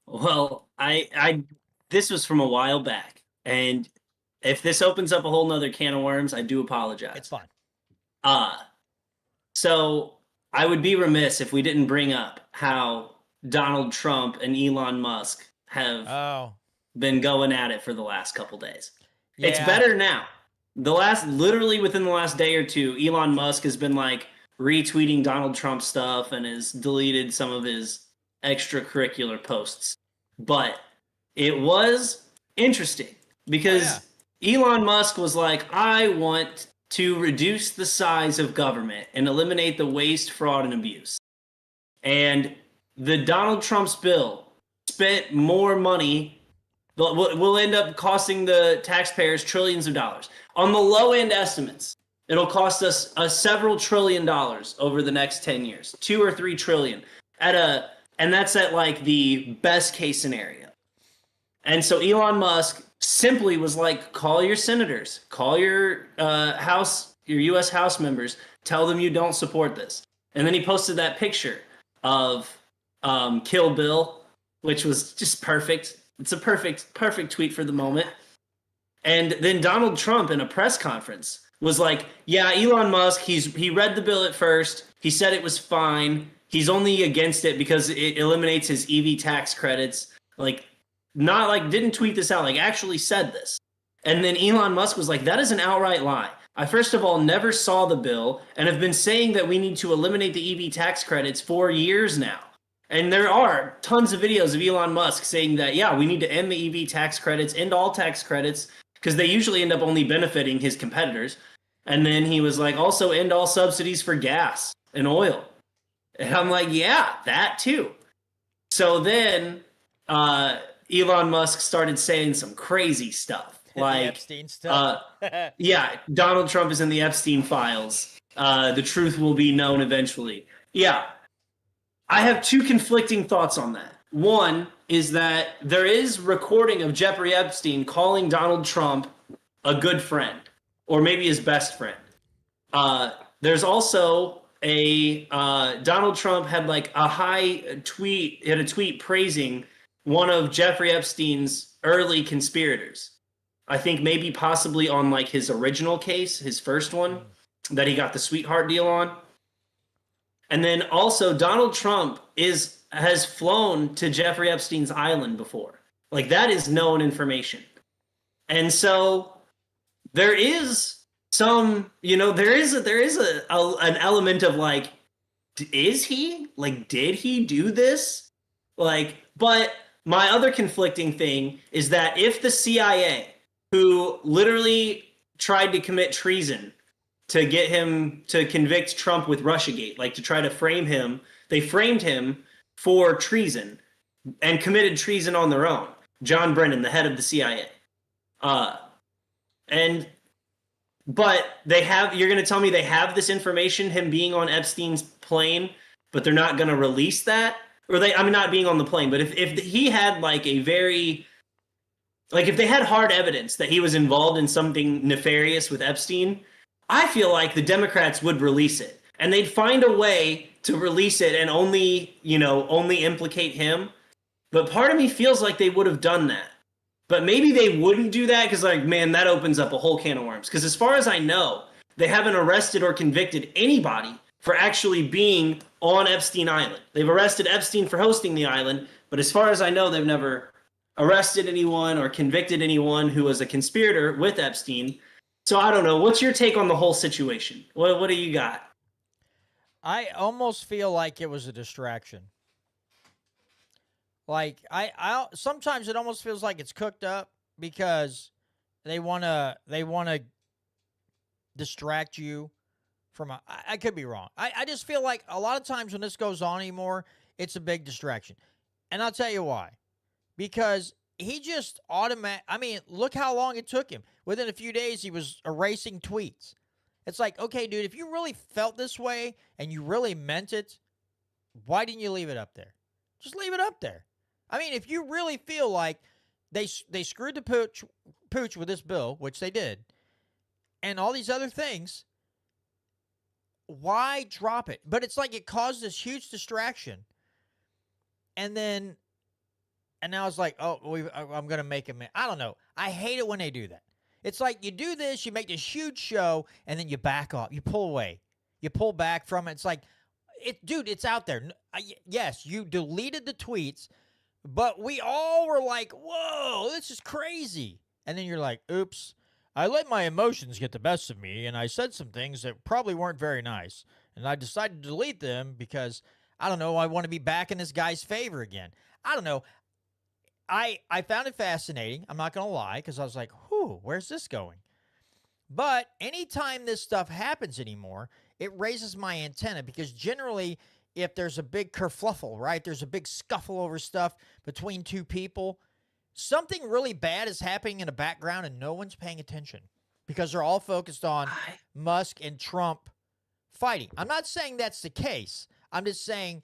well, I this was from a while back, and if this opens up a whole nother can of worms, I do apologize. It's fine. So I would be remiss if we didn't bring up how Donald Trump and Elon Musk have been going at it for the last couple days. Yeah. It's better now. Literally within the last day or two, Elon Musk has been like retweeting Donald Trump stuff and has deleted some of his extracurricular posts. But it was interesting because Elon Musk was like, I want to reduce the size of government and eliminate the waste, fraud, and abuse. And the Donald Trump's bill spent more money, will end up costing the taxpayers trillions of dollars. On the low end estimates, it'll cost us several $1 trillion over the next 10 years, 2 or 3 trillion and that's at like the best case scenario. And so Elon Musk simply was like, call your senators, call your your U.S. House members, tell them you don't support this. And then he posted that picture of Kill Bill, which was just perfect. It's a perfect tweet for the moment. And then Donald Trump in a press conference was like, yeah, Elon Musk, he read the bill at first. He said it was fine. He's only against it because it eliminates his EV tax credits. Like, not like didn't tweet this out, like actually said this. And then Elon Musk was like, that is an outright lie. I first of all never saw the bill and have been saying that we need to eliminate the EV tax credits for years now. And there are tons of videos of Elon Musk saying that, yeah, we need to end the EV tax credits, end all tax credits, because they usually end up only benefiting his competitors. And then he was like, also end all subsidies for gas and oil. And I'm like, yeah, that too. So then Elon Musk started saying some crazy stuff. Like, Epstein stuff. yeah, Donald Trump is in the Epstein files. The truth will be known eventually. Yeah. I have two conflicting thoughts on that. One is that there is recording of Jeffrey Epstein calling Donald Trump a good friend, or maybe his best friend. There's also a Donald Trump had like a tweet praising one of Jeffrey Epstein's early conspirators. I think maybe possibly on like his original case, his first one that he got the sweetheart deal on. And then also Donald Trump has flown to Jeffrey Epstein's island before. Like that is known information. And so there is some, there is an element of like, is he? Like, did he do this? Like, but my other conflicting thing is that if the CIA, who literally tried to commit treason to get him to convict Trump with Russiagate, like to try to frame him, they framed him for treason and committed treason on their own. John Brennan, the head of the CIA. But you're going to tell me they have this information, him being on Epstein's plane, but they're not going to release that? Not being on the plane, but if he had like if they had hard evidence that he was involved in something nefarious with Epstein, I feel like the Democrats would release it. And they'd find a way to release it and only implicate him. But part of me feels like they would have done that. But maybe they wouldn't do that because, like, man, that opens up a whole can of worms. Because as far as I know, they haven't arrested or convicted anybody for actually being on Epstein Island. They've arrested Epstein for hosting the island, but as far as I know, they've never arrested anyone or convicted anyone who was a conspirator with Epstein. So I don't know. What's your take on the whole situation? What do you got? I almost feel like it was a distraction. Like I sometimes it almost feels like it's cooked up because they wanna distract you from I could be wrong. I just feel like a lot of times when this goes on anymore, it's a big distraction. And I'll tell you why. Because he just look how long it took him. Within a few days, he was erasing tweets. It's like, okay, dude, if you really felt this way and you really meant it, why didn't you leave it up there? Just leave it up there. I mean, if you really feel like they screwed the pooch with this bill, which they did, and all these other things, why drop it? But it's like it caused this huge distraction. And now it's like, oh, I'm going to make him. I don't know. I hate it when they do that. It's like you do this, you make this huge show, and then you back off. You pull away. You pull back from it. It's like, dude, it's out there. Yes, you deleted the tweets, but we all were like, whoa, this is crazy. And then you're like, oops, I let my emotions get the best of me, and I said some things that probably weren't very nice. And I decided to delete them because, I don't know, I want to be back in this guy's favor again. I don't know. I found it fascinating. I'm not going to lie, because I was like, whew, where's this going? But anytime this stuff happens anymore, it raises my antenna, because generally, if there's a big kerfluffle, right, there's a big scuffle over stuff between two people, something really bad is happening in the background and no one's paying attention because they're all focused on Musk and Trump fighting. I'm not saying that's the case. I'm just saying,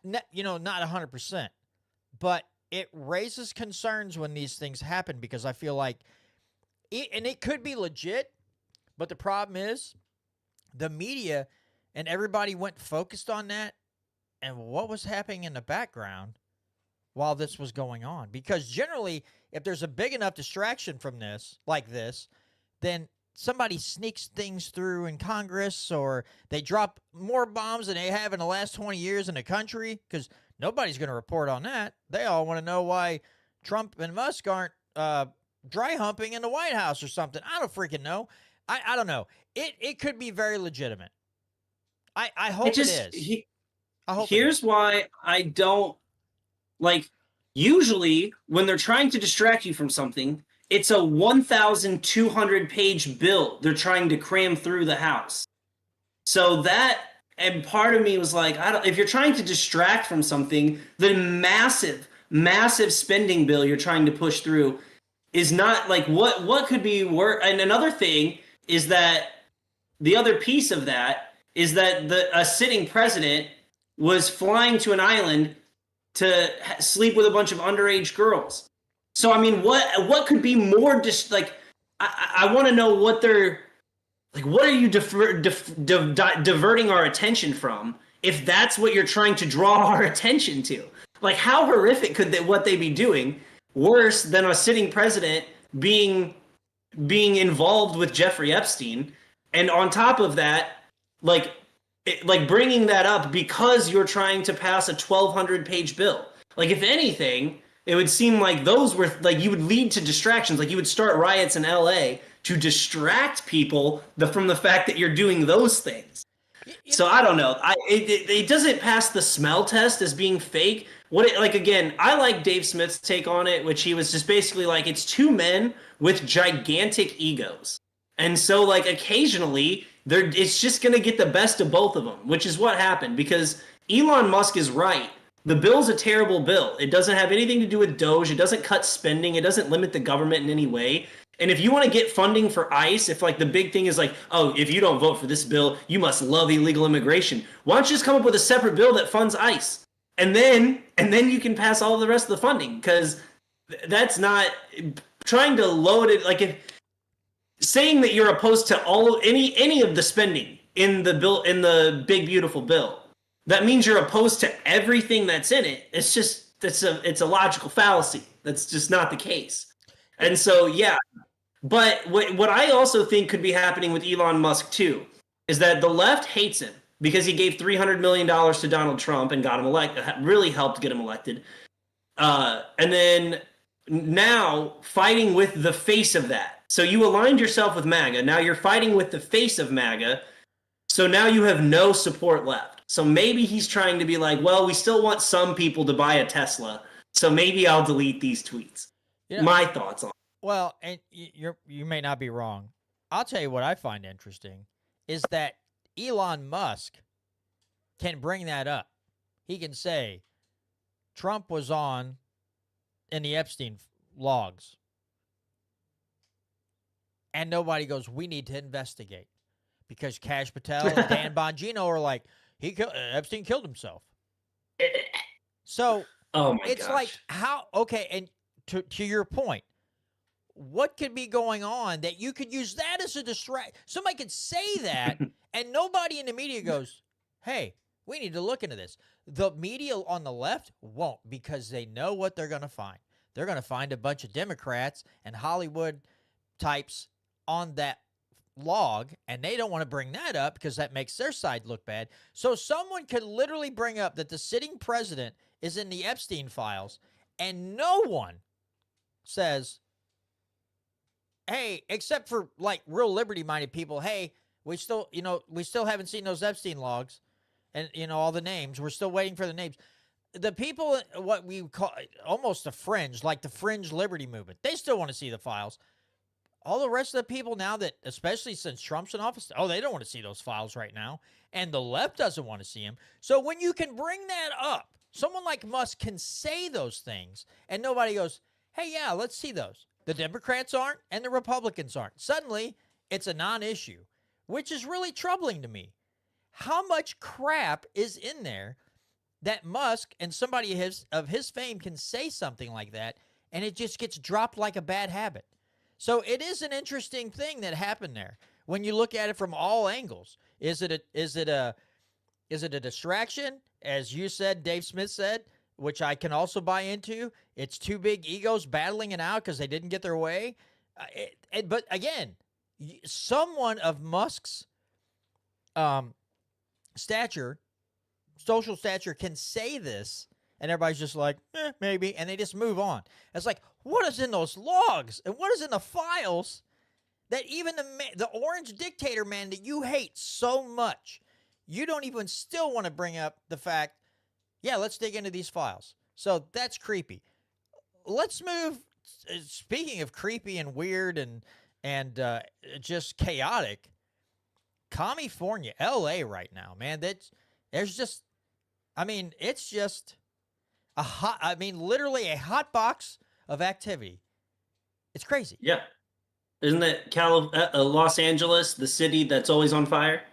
not 100%. But it raises concerns when these things happen because I feel like it could be legit, but the problem is the media and everybody went focused on that and what was happening in the background while this was going on. Because generally, if there's a big enough distraction from this, like this, then somebody sneaks things through in Congress or they drop more bombs than they have in the last 20 years in the country because nobody's going to report on that. They all want to know why Trump and Musk aren't dry humping in the White House or something. I don't freaking know. I don't know. It could be very legitimate. I hope it is. I hope Here's why I don't like. Usually, when they're trying to distract you from something, it's a 1,200 page bill they're trying to cram through the House. So that, and part of me was like, if you're trying to distract from something, the massive spending bill you're trying to push through is not like what could be worse. And another thing is that the other piece of that is that a sitting president was flying to an island to sleep with a bunch of underage girls. So I mean, what could be more I want to know what they're like. What are you diverting our attention from? If that's what you're trying to draw our attention to, like how horrific could what they be doing worse than a sitting president being involved with Jeffrey Epstein, and on top of that, like bringing that up because you're trying to pass a 1,200 page bill. Like if anything, it would seem like those were like you would lead to distractions. Like you would start riots in LA to distract people from the fact that you're doing those things. So I don't know. It doesn't pass the smell test as being fake. Again, I like Dave Smith's take on it, which he was just basically like it's two men with gigantic egos. And so like occasionally it's just going to get the best of both of them, which is what happened because Elon Musk is right. The bill's a terrible bill. It doesn't have anything to do with Doge. It doesn't cut spending. It doesn't limit the government in any way. And if you want to get funding for ICE, if like the big thing is like, oh, if you don't vote for this bill, you must love illegal immigration. Why don't you just come up with a separate bill that funds ICE? And then you can pass all of the rest of the funding because that's not trying to load it. Like if saying that you're opposed to any of the spending in the bill, in the big beautiful bill, that means you're opposed to everything that's in it. It's a logical fallacy. That's just not the case. And so yeah, but what I also think could be happening with Elon Musk too is that the left hates him because he gave $300 million to Donald Trump and got him elected, really helped get him elected. And then now fighting with the face of that. So you aligned yourself with MAGA. Now you're fighting with the face of MAGA. So now you have no support left. So maybe he's trying to be like, well, we still want some people to buy a Tesla. So maybe I'll delete these tweets. You know, my thoughts on it. Well, and you may not be wrong. I'll tell you what I find interesting is that Elon Musk can bring that up. He can say Trump was on in the Epstein logs. And nobody goes, we need to investigate. Because Kash Patel and Dan Bongino are like, Epstein killed himself. So it's like, how, okay, and to your point, what could be going on that you could use that as a distraction? Somebody could say that, and nobody in the media goes, hey, we need to look into this. The media on the left won't because they know what they're going to find. They're going to find a bunch of Democrats and Hollywood types on that log, and they don't want to bring that up because that makes their side look bad. So someone could literally bring up that the sitting president is in the Epstein files, and no one says, hey, except for like real liberty-minded people, hey, we still haven't seen those Epstein logs and, all the names. We're still waiting for the names. The people, what we call almost the fringe, like the fringe liberty movement, they still want to see the files. All the rest of the people now that, especially since Trump's in office, they don't want to see those files right now. And the left doesn't want to see them. So when you can bring that up, someone like Musk can say those things and nobody goes, hey, yeah, let's see those. The Democrats aren't and the Republicans aren't. Suddenly, it's a non-issue, which is really troubling to me. How much crap is in there that Musk and somebody of his fame can say something like that, and it just gets dropped like a bad habit. So it is an interesting thing that happened there when you look at it from all angles. Is it a distraction, as you said, Dave Smith said, which I can also buy into? It's two big egos battling it out because they didn't get their way. But again, someone of Musk's stature, social stature, can say this, and everybody's just like, maybe, and they just move on. It's like, what is in those logs and what is in the files that even the orange dictator man that you hate so much, you don't even still want to bring up the fact, yeah, let's dig into these files. So that's creepy. Let's move. Speaking of creepy and weird and just chaotic, California, LA right now, man. There's just, I mean, it's just literally a hot box of activity. It's crazy. Yeah. Isn't it Los Angeles, the city that's always on fire?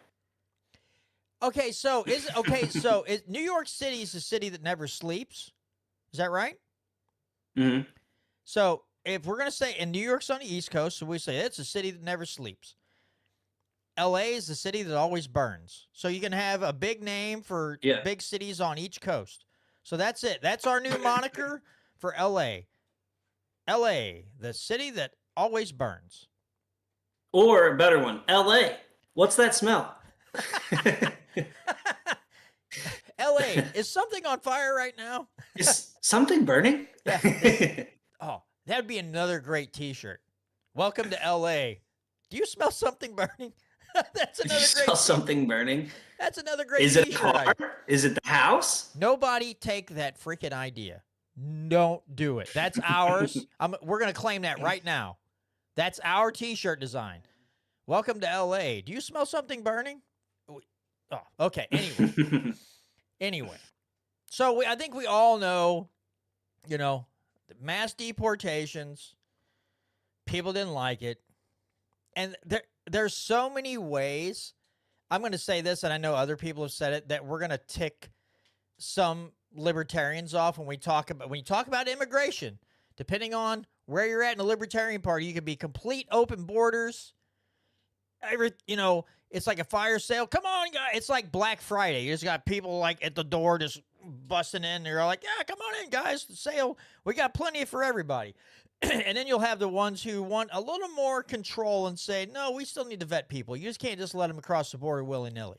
Okay, so New York City is the city that never sleeps. Is that right? Mm-hmm. So if we're gonna say, and New York's on the East Coast, so we say it's a city that never sleeps. LA is the city that always burns. So you can have a big name for big cities on each coast. So that's it. That's our new moniker for LA. LA, the city that always burns. Or a better one, LA. What's that smell? LA, is something on fire right now? Is something burning? Yeah. Oh, that'd be another great t-shirt. Welcome to LA. Do you smell something burning? That's another great. Smell something burning. That's another great. Is it a car? Is it the house? Nobody take that freaking idea. Don't do it. That's ours. We're gonna claim that right now. That's our t-shirt design. Welcome to LA. Do you smell something burning? Oh, okay. Anyway. So I think we all know, mass deportations. People didn't like it, and there's so many ways. I'm going to say this, and I know other people have said it, that we're going to tick some libertarians off when you talk about immigration. Depending on where you're at in the Libertarian Party, you could be complete open borders. It's like a fire sale. Come on, guys. It's like Black Friday. You just got people like at the door just busting in. They're like, yeah, come on in, guys. The sale. We got plenty for everybody. And then you'll have the ones who want a little more control and say, no, we still need to vet people. You just can't just let them across the border willy-nilly.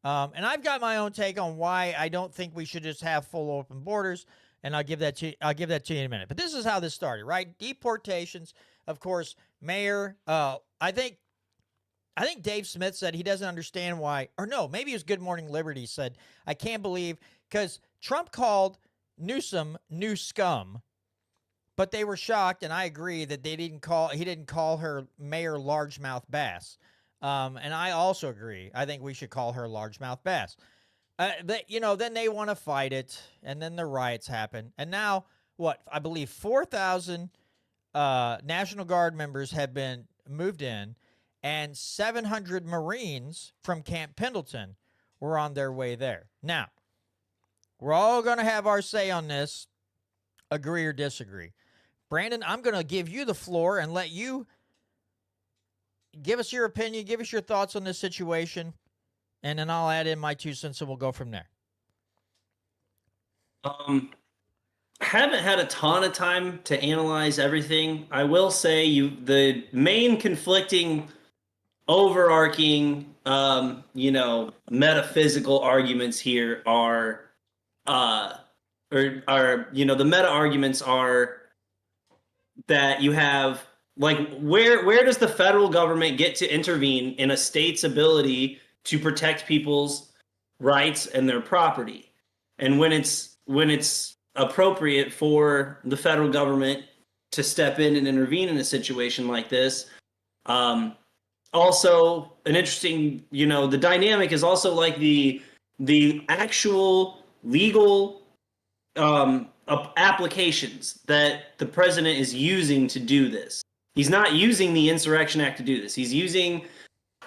And I've got my own take on why I don't think we should just have full open borders, and I'll give that to you in a minute. But this is how this started, right? Deportations, of course. Mayor, I think Dave Smith said he doesn't understand why, or no, maybe it was Good Morning Liberty said, I can't believe, because Trump called Newsom new scum, but they were shocked, and I agree that he didn't call her Mayor Largemouth Bass. And I also agree. I think we should call her Largemouth Bass. Then they want to fight it, and then the riots happen. And now, I believe 4,000 National Guard members have been moved in, and 700 Marines from Camp Pendleton were on their way there. Now, we're all going to have our say on this, agree or disagree. Brandon, I'm going to give you the floor and let you give us your opinion, give us your thoughts on this situation, and then I'll add in my 2 cents and we'll go from there. Haven't had a ton of time to analyze everything. I will say the main conflicting, overarching, metaphysical arguments here are, the meta arguments are that you have, like, where does the federal government get to intervene in a state's ability to protect people's rights and their property? And when it's appropriate for the federal government to step in and intervene in a situation like this. Also, an interesting, the dynamic is also like the actual legal applications that the president is using to do this. He's not using the Insurrection Act to do this. He's using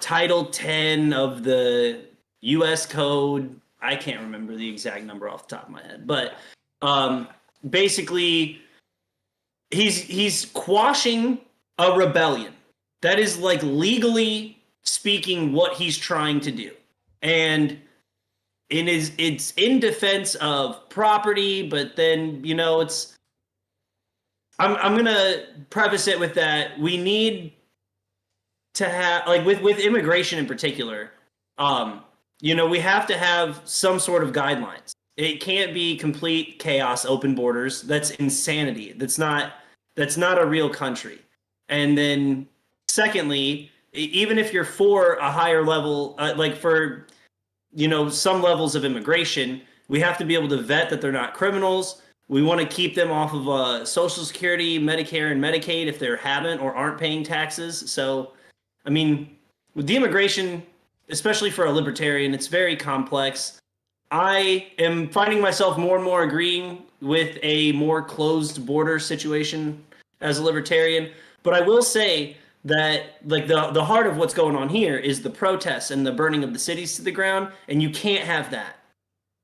Title 10 of the U.S. Code, I can't remember the exact number off the top of my head, but basically he's quashing a rebellion. That is like legally speaking what he's trying to do. And it's in defense of property, but then, I'm gonna preface it with that we need to have, like, with immigration in particular, we have to have some sort of guidelines. It can't be complete chaos, open borders. That's insanity. That's not a real country. And then secondly, even if you're for a higher level, like for some levels of immigration, we have to be able to vet that they're not criminals. We want to keep them off of Social Security, Medicare, and Medicaid if they haven't or aren't paying taxes. So, I mean, with the immigration, especially for a libertarian, it's very complex. I am finding myself more and more agreeing with a more closed border situation as a libertarian. But I will say that, like, the heart of what's going on here is the protests and the burning of the cities to the ground, and you can't have that.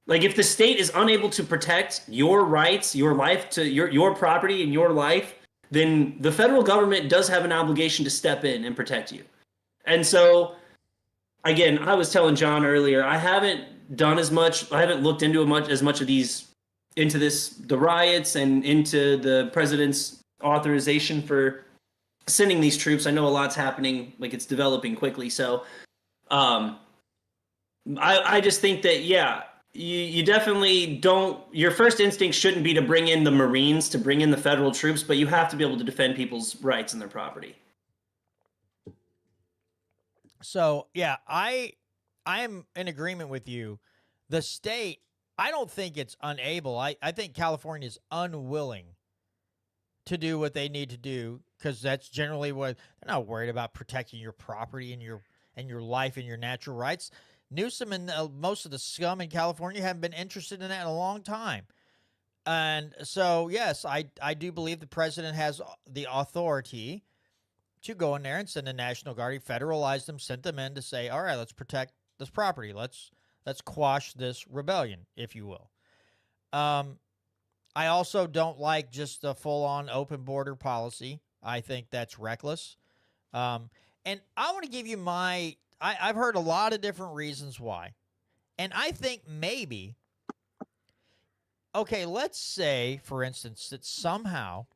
Like, if the state is unable to protect your rights, your life, to your property and your life, then the federal government does have an obligation to step in and protect you. And so, again, I was telling John earlier, I haven't done as much. I haven't looked into as much of the riots and into the president's authorization for sending these troops. I know a lot's happening, like it's developing quickly. So, I just think that, yeah, you definitely don't. Your first instinct shouldn't be to bring in the Marines, to bring in the federal troops, but you have to be able to defend people's rights and their property. So yeah, I am in agreement with you. The state, I don't think it's unable. I think California is unwilling to do what they need to do, because that's generally what they're not worried about, protecting your property and your life and your natural rights. Newsom and most of the scum in California haven't been interested in that in a long time. And so, yes, I do believe the president has the authority to go in there and send the National Guard, federalize them, send them in to say, all right, let's protect this property. Let's quash this rebellion, if you will. I also don't like just a full-on open border policy. I think that's reckless. And I want to give you I've heard a lot of different reasons why. And I think maybe, okay, let's say, for instance, that somehow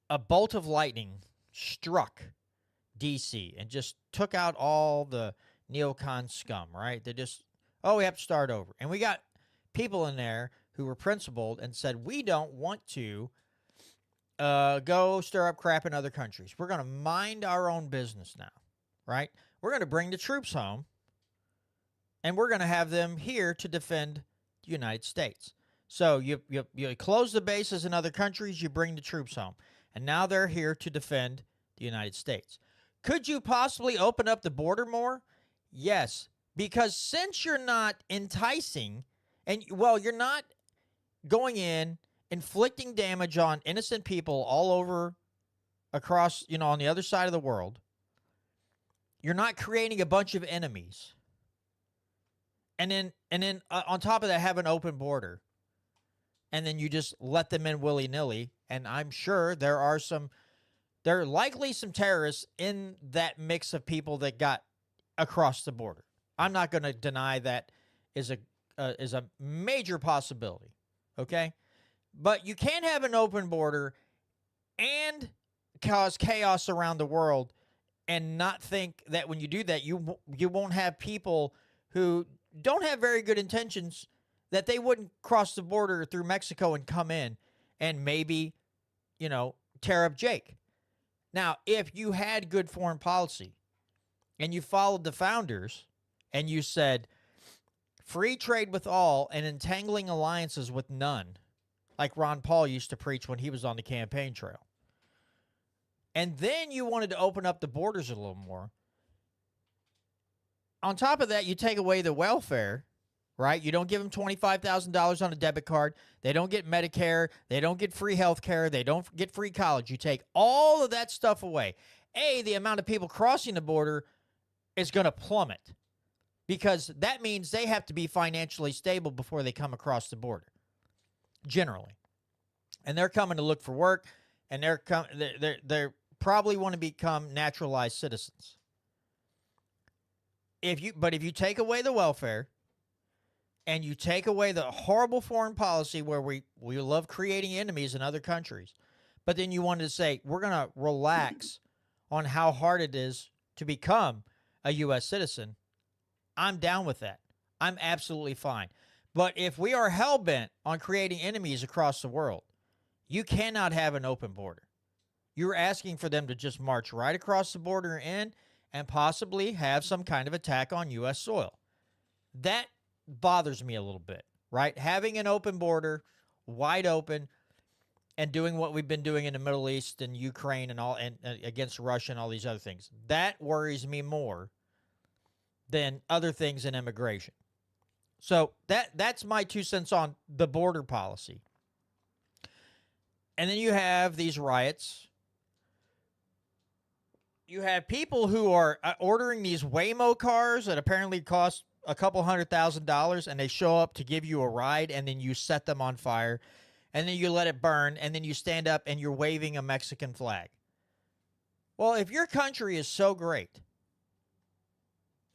a bolt of lightning struck D.C. and just took out all the neocon scum, right? They just, we have to start over. And we got people in there who were principled and said, we don't want to go stir up crap in other countries. We're going to mind our own business now, right? We're going to bring the troops home, and we're going to have them here to defend the United States. So you close the bases in other countries, you bring the troops home, and now they're here to defend the United States. Could you possibly open up the border more? Yes, because since you're not enticing, and, well, you're not going in, inflicting damage on innocent people all over, across, on the other side of the world, you're not creating a bunch of enemies. And then on top of that, have an open border. And then you just let them in willy-nilly. And I'm sure there are likely some terrorists in that mix of people that got across the border. I'm not going to deny that is a major possibility. Okay? But you can't have an open border and cause chaos around the world and not think that when you do that, you won't have people who don't have very good intentions, that they wouldn't cross the border through Mexico and come in and maybe, tear up Jake. Now, if you had good foreign policy and you followed the founders and you said free trade with all and entangling alliances with none, like Ron Paul used to preach when he was on the campaign trail, and then you wanted to open up the borders a little more, on top of that, you take away the welfare, right? You don't give them $25,000 on a debit card. They don't get Medicare. They don't get free health care. They don't get free college. You take all of that stuff away. The amount of people crossing the border is going to plummet. because that means they have to be financially stable before they come across the border, generally. And they're coming to look for work, and they're probably want to become naturalized citizens. If you take away the welfare and you take away the horrible foreign policy where we love creating enemies in other countries, but then you wanted to say we're going to relax on how hard it is to become a U.S. citizen, I'm down with that. I'm absolutely fine. But if we are hell-bent on creating enemies across the world, you cannot have an open border. You're asking for them to just march right across the border in and possibly have some kind of attack on U.S. soil. That bothers me a little bit, right? Having an open border, wide open, and doing what we've been doing in the Middle East and Ukraine and all, and against Russia and all these other things, that worries me more than other things in immigration. So that's my 2 cents on the border policy. And then you have these riots. You have people who are ordering these Waymo cars that apparently cost a couple $100,000, and they show up to give you a ride, and then you set them on fire, and then you let it burn, and then you stand up and you're waving a Mexican flag. Well, if your country is so great,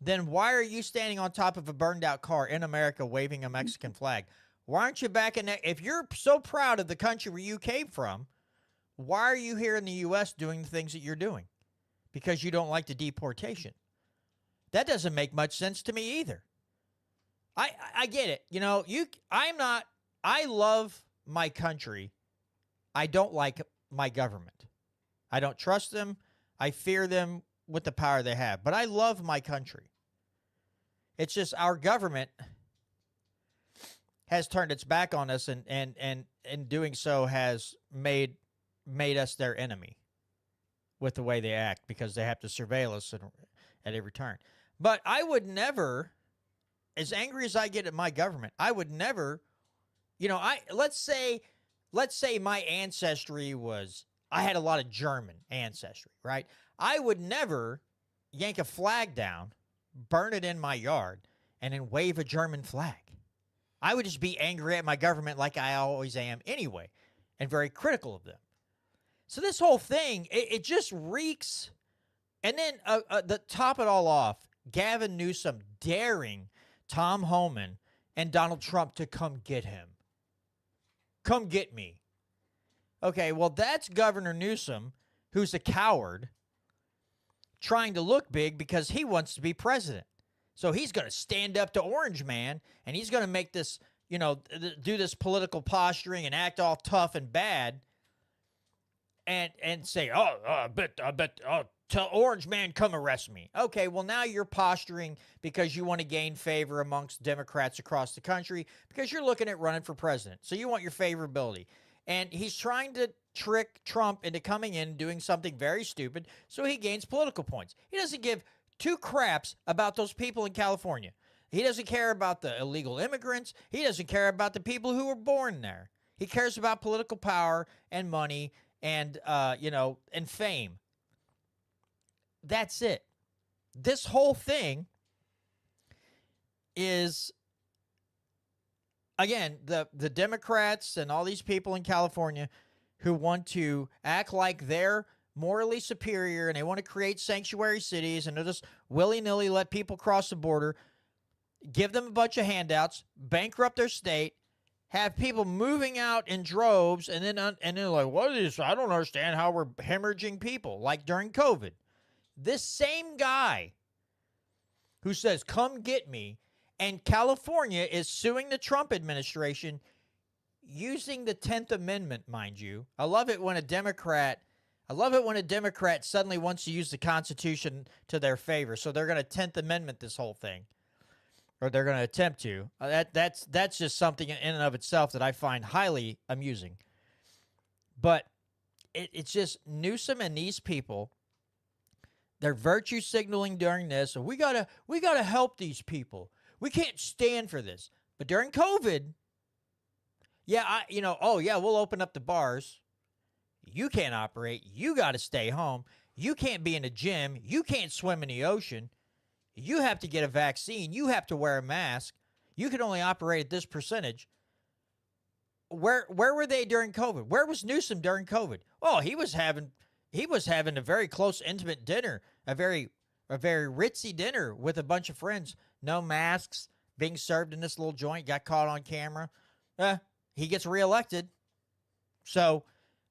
then why are you standing on top of a burned out car in America waving a Mexican flag? Why aren't you back in that? If you're so proud of the country where you came from, why are you here in the U.S. doing the things that you're doing? Because you don't like the deportation. That doesn't make much sense to me either. I get it. You know, I love my country. I don't like my government. I don't trust them. I fear them with the power they have. But I love my country. It's just our government has turned its back on us, and in doing so has made us their enemy with the way they act, because they have to surveil us at every turn. But I would never, as angry as I get at my government, I would never, let's say my ancestry was, I had a lot of German ancestry, right? I would never yank a flag down, burn it in my yard, and then wave a German flag. I would just be angry at my government like I always am anyway, and very critical of them. So this whole thing, it just reeks. And then to top it all off, Gavin Newsom daring Tom Homan and Donald Trump to come get him. Come get me. Okay, well, that's Governor Newsom, who's a coward, trying to look big because he wants to be president. So he's going to stand up to Orange Man, and he's going to make this, do this political posturing and act all tough and bad, and say, I bet, tell Orange Man, come arrest me. Okay, well, now you're posturing because you want to gain favor amongst Democrats across the country because you're looking at running for president. So you want your favorability. And he's trying to trick Trump into coming in and doing something very stupid so he gains political points. He doesn't give two craps about those people in California. He doesn't care about the illegal immigrants. He doesn't care about the people who were born there. He cares about political power and money and, and fame. That's it. This whole thing is, again, the Democrats and all these people in California who want to act like they're morally superior and they want to create sanctuary cities and they'll just willy-nilly let people cross the border, give them a bunch of handouts, bankrupt their state, have people moving out in droves, and then they're like, what is this? I don't understand how we're hemorrhaging people, like during COVID. This same guy who says, come get me, and California is suing the Trump administration using the 10th Amendment, mind you. I love it when a Democrat suddenly wants to use the Constitution to their favor. So they're going to 10th Amendment this whole thing. Or they're going to attempt to. That's just something in and of itself that I find highly amusing. But it's just Newsom and these people, they're virtue signaling during this. So we gotta help these people. We can't stand for this. But during COVID, we'll open up the bars. You can't operate. You got to stay home. You can't be in the gym. You can't swim in the ocean. You have to get a vaccine. You have to wear a mask. You can only operate at this percentage. Where were they during COVID? Where was Newsom during COVID? Oh, he was having a very close, intimate dinner, a very ritzy dinner with a bunch of friends. No masks, being served in this little joint. Got caught on camera. He gets reelected. So,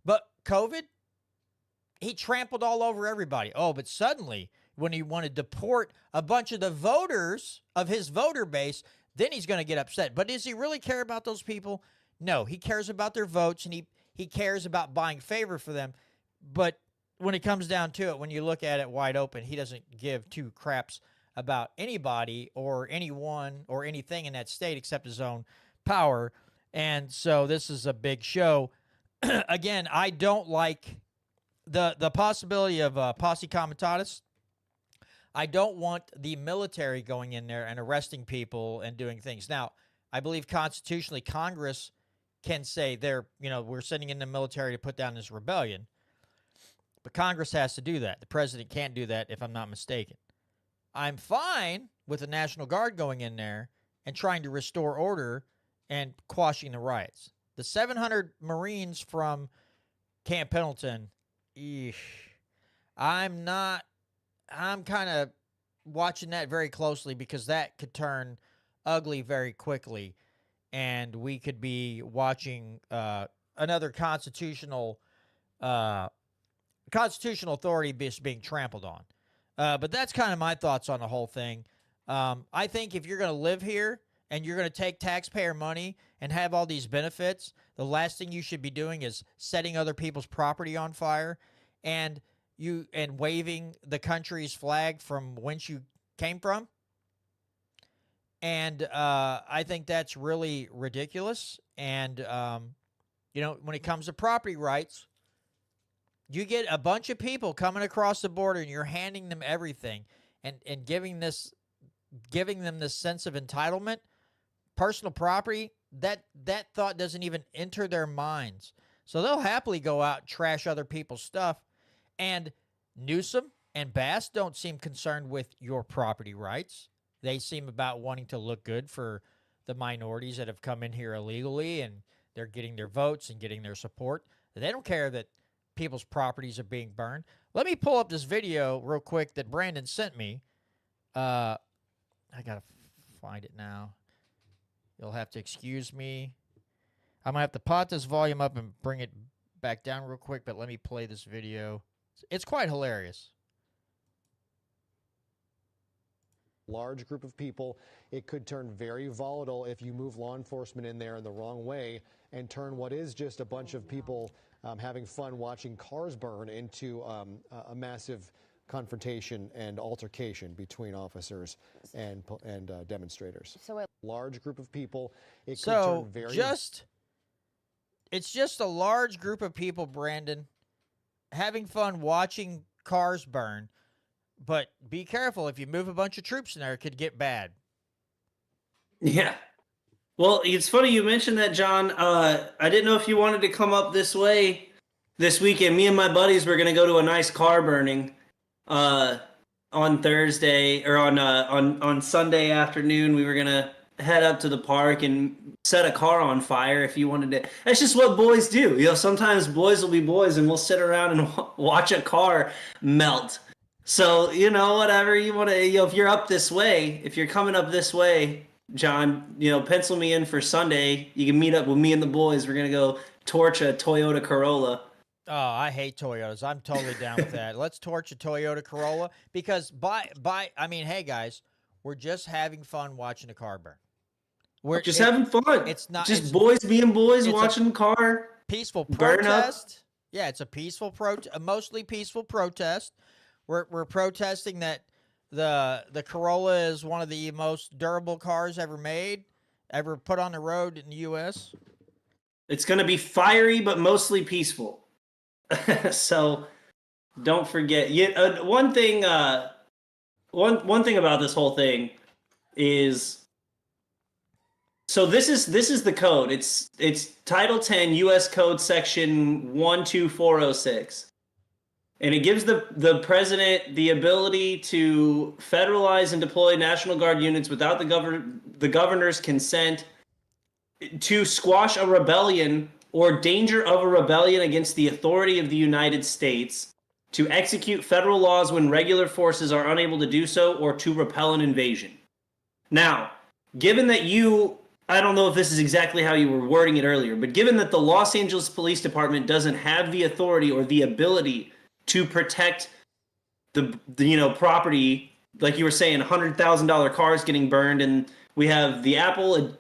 but COVID, he trampled all over everybody. Oh, but suddenly, when he wanted to deport a bunch of the voters of his voter base, then he's going to get upset. But does he really care about those people? No, he cares about their votes, and he cares about buying favor for them. But when it comes down to it, when you look at it wide open, he doesn't give two craps about anybody or anyone or anything in that state except his own power. And so this is a big show. Again, I don't like the possibility of posse comitatus. I don't want the military going in there and arresting people and doing things. Now, I believe constitutionally Congress can say we're sending in the military to put down this rebellion. But Congress has to do that. The president can't do that if I'm not mistaken. I'm fine with the National Guard going in there and trying to restore order and quashing the riots. The 700 Marines from Camp Pendleton, I'm kind of watching that very closely because that could turn ugly very quickly, and we could be watching another constitutional authority being trampled on. But that's kind of my thoughts on the whole thing. I think if you're going to live here and you're going to take taxpayer money and have all these benefits, the last thing you should be doing is setting other people's property on fire and waving the country's flag from whence you came from. And I think that's really ridiculous. And, when it comes to property rights, you get a bunch of people coming across the border and you're handing them everything and giving them this sense of entitlement, personal property, that thought doesn't even enter their minds. So they'll happily go out and trash other people's stuff. And Newsom and Bass don't seem concerned with your property rights. They seem about wanting to look good for the minorities that have come in here illegally, and they're getting their votes and getting their support. They don't care that people's properties are being burned. Let me pull up this video real quick that Brandon sent me. I got to find it now. You'll have to excuse me. I'm going to have to pot this volume up and bring it back down real quick, but let me play this video. It's quite hilarious. Large group of people. It could turn very volatile if you move law enforcement in there in the wrong way and turn what is just a bunch of people having fun watching cars burn into a massive confrontation and altercation between officers and demonstrators. So a large group of people. It could turn very it's just a large group of people, Brandon, having fun watching cars burn. But be careful. If you move a bunch of troops in there, it could get bad. Yeah. Well, it's funny you mentioned that, John. I didn't know if you wanted to come up this way this weekend. Me and my buddies were going to go to a nice car burning on Thursday or on Sunday afternoon. We were going to head up to the park and set a car on fire if you wanted to. That's just what boys do. Sometimes boys will be boys and we'll sit around and watch a car melt. So, whatever you want to, if you're up this way, if you're coming up this way, John, pencil me in for Sunday. You can meet up with me and the boys. We're going to go torch a Toyota Corolla. Oh, I hate Toyotas. I'm totally down with that. Let's torch a Toyota Corolla because hey guys, we're just having fun watching a car burn. We're just having fun. It's not just boys being boys watching a car peaceful protest. Yeah, it's a peaceful a mostly peaceful protest. We're protesting that the Corolla is one of the most durable cars ever made, ever put on the road in the U.S. It's going to be fiery, but mostly peaceful. So don't forget. One thing about this whole thing is, so this is the code. It's Title 10 U.S. Code Section 12406. and it gives the president the ability to federalize and deploy National Guard units without the governor's consent to squash a rebellion or danger of a rebellion against the authority of the United States, to execute federal laws when regular forces are unable to do so, or to repel an invasion. Now, given that I don't know if this is exactly how you were wording it earlier, but given that the Los Angeles Police Department doesn't have the authority or the ability to protect the property, like you were saying, $100,000 cars getting burned, and we have the Apple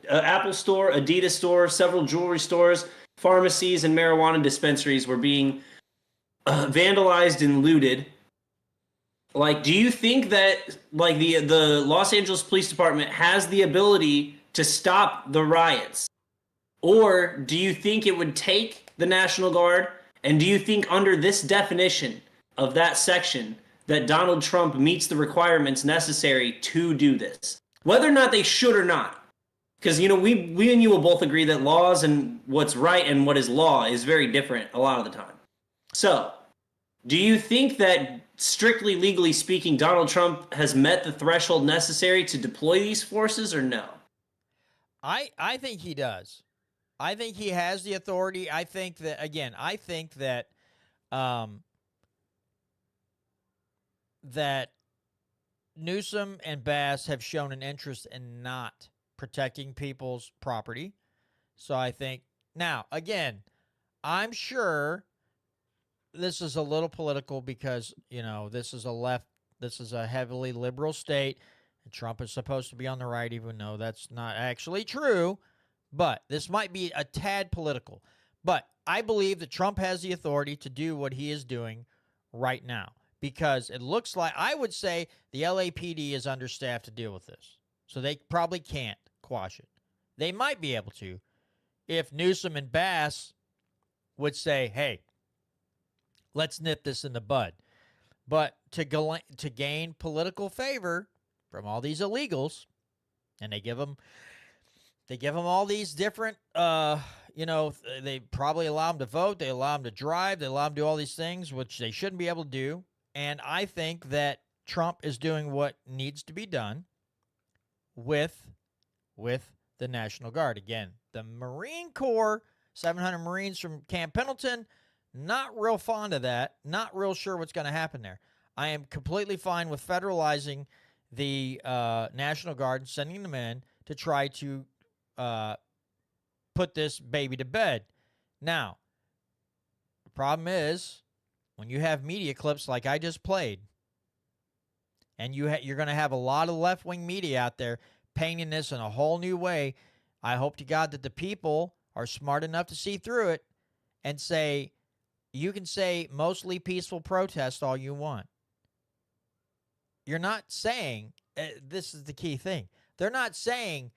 store, Adidas store, several jewelry stores, pharmacies, and marijuana dispensaries were being vandalized and looted. Like, do you think that like the Los Angeles Police Department has the ability to stop the riots, or do you think it would take the National Guard? And do you think under this definition of that section that Donald Trump meets the requirements necessary to do this, whether or not they should or not? Because we and you will both agree that laws and what's right and what is law is very different a lot of the time. So, do you think that, strictly legally speaking, Donald Trump has met the threshold necessary to deploy these forces, or no? I think he does. I think he has the authority. I think that that Newsom and Bass have shown an interest in not protecting people's property. So I think, now, again, I'm sure this is a little political because, this is a heavily liberal state, and Trump is supposed to be on the right, even though that's not actually true. But this might be a tad political. But I believe that Trump has the authority to do what he is doing right now, because it looks like, I would say, the LAPD is understaffed to deal with this. So they probably can't quash it. They might be able to if Newsom and Bass would say, hey, let's nip this in the bud. But to gain political favor from all these illegals, and they give them all these different, they probably allow them to vote, they allow them to drive, they allow them to do all these things, which they shouldn't be able to do. And I think that Trump is doing what needs to be done with the National Guard. Again, the Marine Corps, 700 Marines from Camp Pendleton, not real fond of that, not real sure what's going to happen there. I am completely fine with federalizing the National Guard and sending them in to try to put this baby to bed. Now, the problem is, when you have media clips like I just played, and you're going to have a lot of left-wing media out there painting this in a whole new way, I hope to God that the people are smart enough to see through it and say, you can say mostly peaceful protest all you want. You're not saying, this is the key thing, they're not saying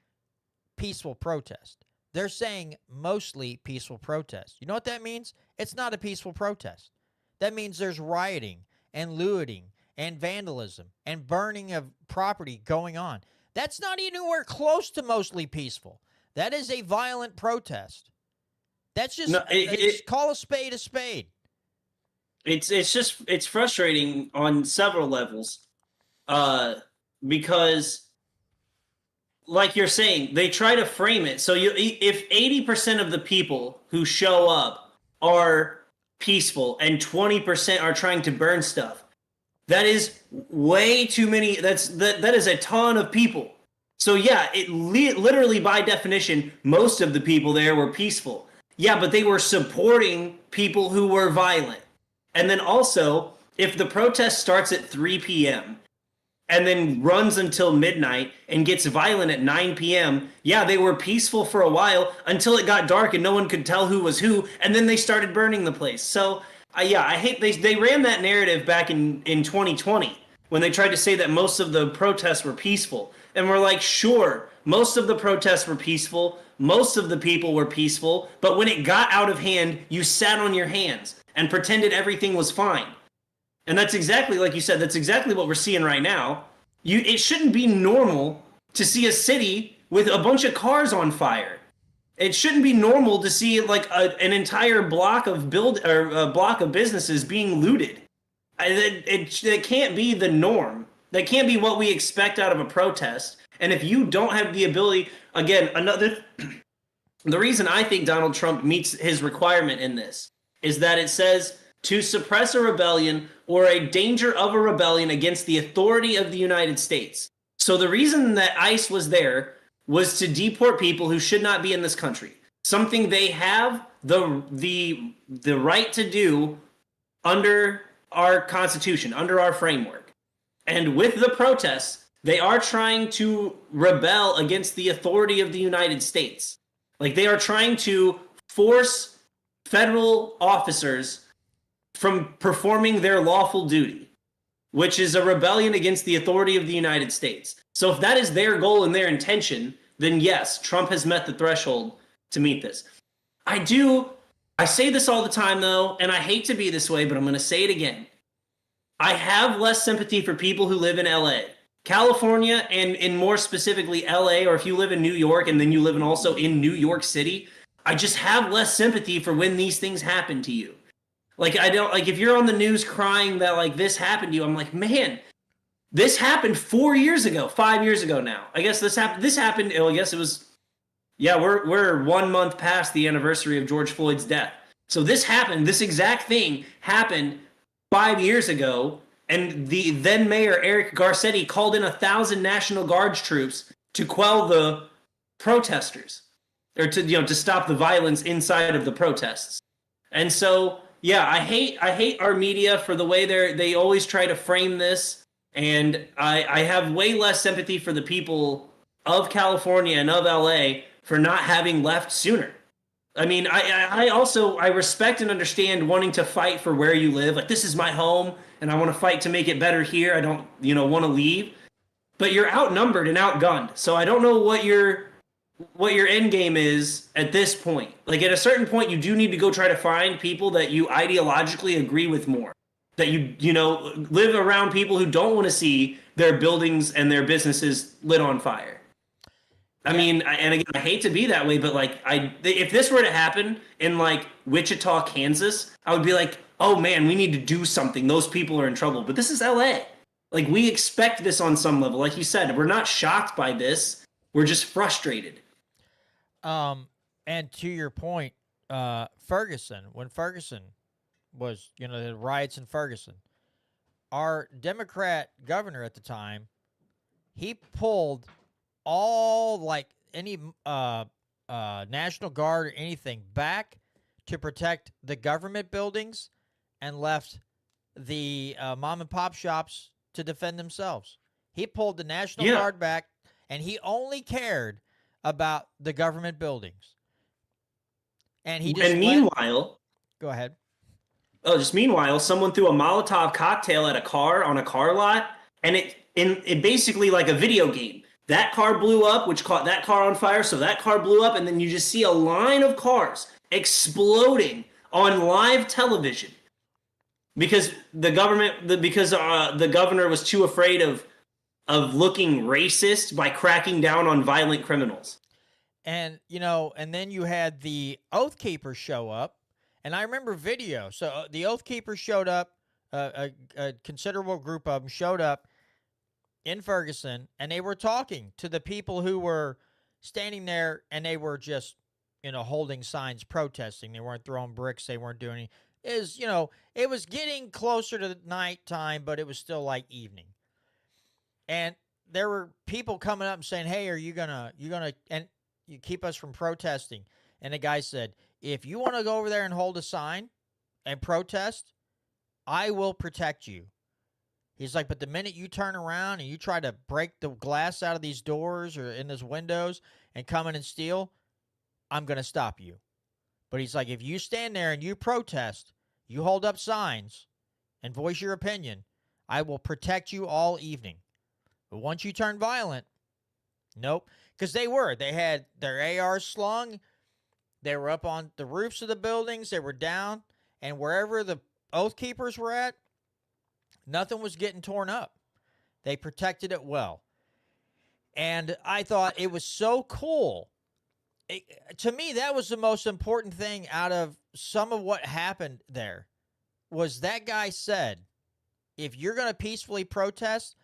peaceful protest. They're saying mostly peaceful protest. You know what that means? It's not a peaceful protest. That means there's rioting and looting and vandalism and burning of property going on. That's not anywhere close to mostly peaceful. That is a violent protest. That's just, call a spade a spade. It's frustrating on several levels, because, like you're saying, they try to frame it. So if 80% of the people who show up are peaceful and 20% are trying to burn stuff, that is way too many. That is a ton of people. So yeah, literally by definition, most of the people there were peaceful. Yeah, but they were supporting people who were violent. And then also, if the protest starts at 3 p.m. and then runs until midnight and gets violent at 9 p.m., yeah, they were peaceful for a while until it got dark and no one could tell who was who, and then they started burning the place. So, I hate they ran that narrative back in 2020 when they tried to say that most of the protests were peaceful. And we're like, sure, most of the protests were peaceful, most of the people were peaceful, but when it got out of hand, you sat on your hands and pretended everything was fine. And that's exactly, like you said, that's exactly what we're seeing right now. It shouldn't be normal to see a city with a bunch of cars on fire. It shouldn't be normal to see like an entire block of businesses being looted. It can't be the norm. That can't be what we expect out of a protest. And if you don't have the ability, again, the reason I think Donald Trump meets his requirement in this is that it says to suppress a rebellion or a danger of a rebellion against the authority of the United States. So the reason that ICE was there was to deport people who should not be in this country. Something they have the right to do under our Constitution, under our framework. And with the protests, they are trying to rebel against the authority of the United States. Like, they are trying to force federal officers from performing their lawful duty, which is a rebellion against the authority of the United States. So if that is their goal and their intention, then yes, Trump has met the threshold to meet this. I say this all the time, though, and I hate to be this way, but I'm going to say it again. I have less sympathy for people who live in LA. California, and in more specifically LA, or if you live in New York and then you live also in New York City, I just have less sympathy for when these things happen to you. Like, I don't, like, if you're on the news crying that, like, this happened to you, I'm like, man, this happened 4 years ago, 5 years ago now. I guess this happened, I guess it was, yeah, we're 1 month past the anniversary of George Floyd's death. So this exact thing happened 5 years ago, and the then mayor Eric Garcetti called in 1,000 National Guard troops to quell the protesters, or to stop the violence inside of the protests. And so, yeah, I hate our media for the way they always try to frame this, and I have way less sympathy for the people of California and of LA for not having left sooner. I mean, I respect and understand wanting to fight for where you live. Like, this is my home, and I want to fight to make it better here. I don't, want to leave. But you're outnumbered and outgunned. So I don't know what your end game is at this point. Like, at a certain point, you do need to go try to find people that you ideologically agree with more. That you live around people who don't want to see their buildings and their businesses lit on fire. I mean, and again, I hate to be that way, but like, if this were to happen in like Wichita, Kansas, I would be like, oh man, we need to do something. Those people are in trouble. But this is LA. Like, we expect this on some level. Like you said, we're not shocked by this. We're just frustrated. And to your point, Ferguson, when Ferguson was, the riots in Ferguson, our Democrat governor at the time, he pulled all, like, any National Guard or anything back to protect the government buildings, and left the mom and pop shops to defend themselves. He pulled the National Guard back, and he only cared about the government buildings. And he just meanwhile, go ahead. Oh, just meanwhile, someone threw a Molotov cocktail at a car on a car lot, and it basically, like a video game. That car blew up, which caught that car on fire, so that car blew up, and then you just see a line of cars exploding on live television because the governor was too afraid of looking racist by cracking down on violent criminals. And and then you had the Oath Keepers show up, and I remember video. So the Oath Keepers showed up, a considerable group of them showed up in Ferguson, and they were talking to the people who were standing there, and they were just, holding signs protesting. They weren't throwing bricks. They weren't doing anything. It was getting closer to nighttime, but it was still like evening. And there were people coming up and saying, hey, are you gonna, and you keep us from protesting? And the guy said, if you want to go over there and hold a sign and protest, I will protect you. He's like, but the minute you turn around and you try to break the glass out of these doors or in these windows and come in and steal, I'm going to stop you. But he's like, if you stand there and you protest, you hold up signs and voice your opinion, I will protect you all evening. But once you turn violent, nope. Because they had their ARs slung. They were up on the roofs of the buildings. They were down. And wherever the Oath Keepers were at, nothing was getting torn up. They protected it well. And I thought it was so cool. To me, that was the most important thing out of some of what happened there, was that guy said, if you're going to peacefully protest,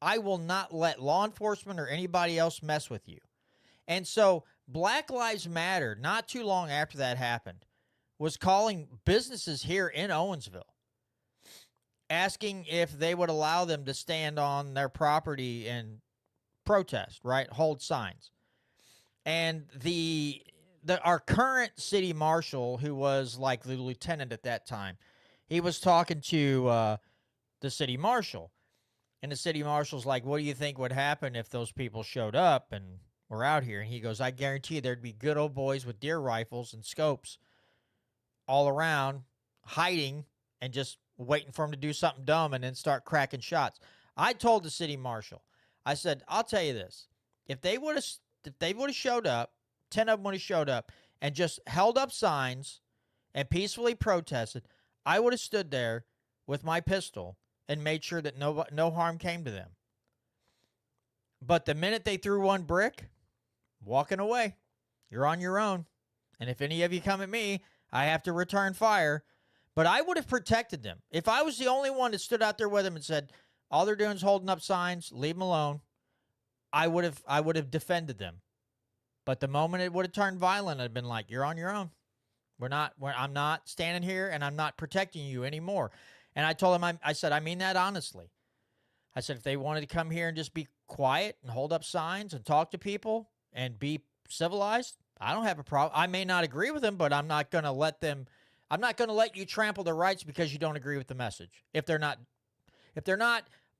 I will not let law enforcement or anybody else mess with you. And so Black Lives Matter, not too long after that happened, was calling businesses here in Owensville, asking if they would allow them to stand on their property and protest, right? Hold signs. And our current city marshal, who was like the lieutenant at that time, he was talking to the city marshal. And the city marshal's like, what do you think would happen if those people showed up and were out here? And he goes, I guarantee you there'd be good old boys with deer rifles and scopes all around, hiding and just waiting for them to do something dumb and then start cracking shots. I told the city marshal, I said, I'll tell you this. If they would have showed up, 10 of them would have showed up and just held up signs and peacefully protested, I would have stood there with my pistol and made sure that no harm came to them. But the minute they threw one brick, walking away, you're on your own. And if any of you come at me, I have to return fire. But I would have protected them. If I was the only one that stood out there with them and said, all they're doing is holding up signs, leave them alone, I would have defended them. But the moment it would have turned violent, I'd been like, you're on your own. I'm not standing here and I'm not protecting you anymore. And I told him, I said, I mean that honestly. I said, if they wanted to come here and just be quiet and hold up signs and talk to people and be civilized, I don't have a problem. I may not agree with them, but I'm not going to let you trample their rights because you don't agree with the message. If they're not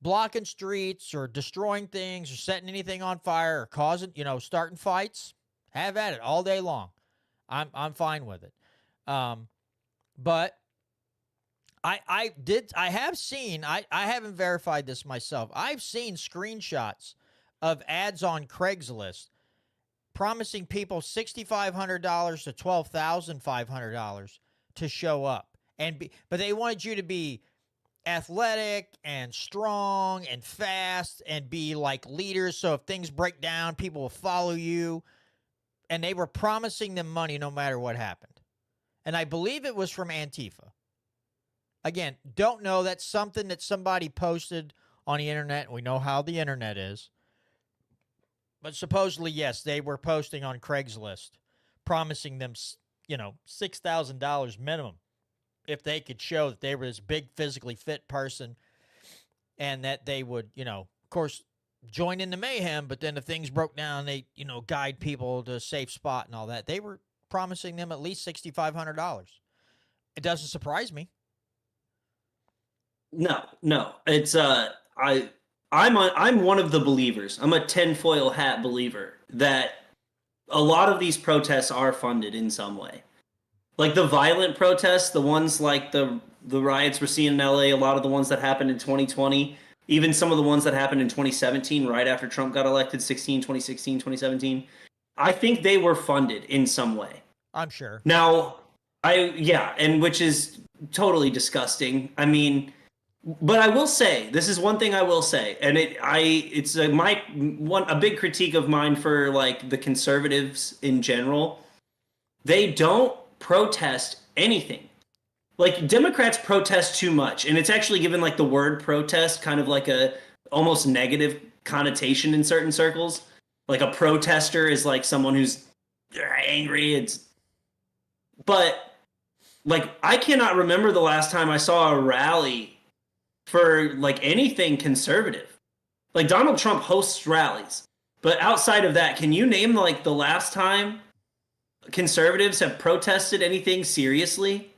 blocking streets or destroying things or setting anything on fire or causing, starting fights, have at it all day long. I'm fine with it. But I have seen, I haven't verified this myself. I've seen screenshots of ads on Craigslist promising people $6,500 to $12,500 to show up. But they wanted you to be athletic and strong and fast and be like leaders. So if things break down, people will follow you. And they were promising them money no matter what happened. And I believe it was from Antifa. Again, don't know. That's something that somebody posted on the internet. We know how the internet is. But supposedly, yes, they were posting on Craigslist, promising them, $6,000 minimum if they could show that they were this big, physically fit person and that they would, of course, join in the mayhem. But then if things broke down, they, guide people to a safe spot and all that. They were promising them at least $6,500. It doesn't surprise me. No. It's I'm one of the believers. I'm a tinfoil hat believer that a lot of these protests are funded in some way. Like the violent protests, the ones like the riots we're seeing in LA, a lot of the ones that happened in 2020, even some of the ones that happened in 2017, right after Trump got elected, 2016, 2017. I think they were funded in some way. I'm sure. Now, and which is totally disgusting. I mean, but I will say, this is one thing I will say, and it's a big critique of mine for like the conservatives in general. They don't protest anything. Like Democrats protest too much, and it's actually given like the word protest kind of like a almost negative connotation in certain circles. Like a protester is like someone who's angry. But like I cannot remember the last time I saw a rally for like anything conservative. Like Donald Trump hosts rallies, but outside of that, can you name like the last time conservatives have protested anything seriously?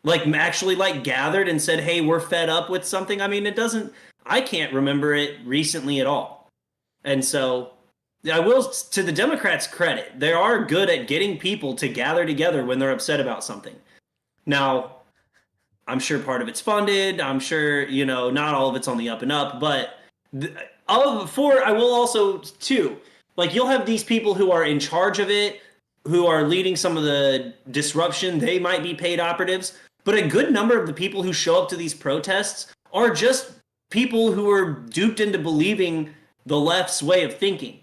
Like actually like gathered and said, hey, we're fed up with something? I mean, I can't remember it recently at all. And so I will, to the Democrats' credit, they are good at getting people to gather together when they're upset about something. Now, I'm sure part of it's funded. I'm sure, not all of it's on the up and up, but I will also too, like you'll have these people who are in charge of it, who are leading some of the disruption. They might be paid operatives, but a good number of the people who show up to these protests are just people who are duped into believing the left's way of thinking.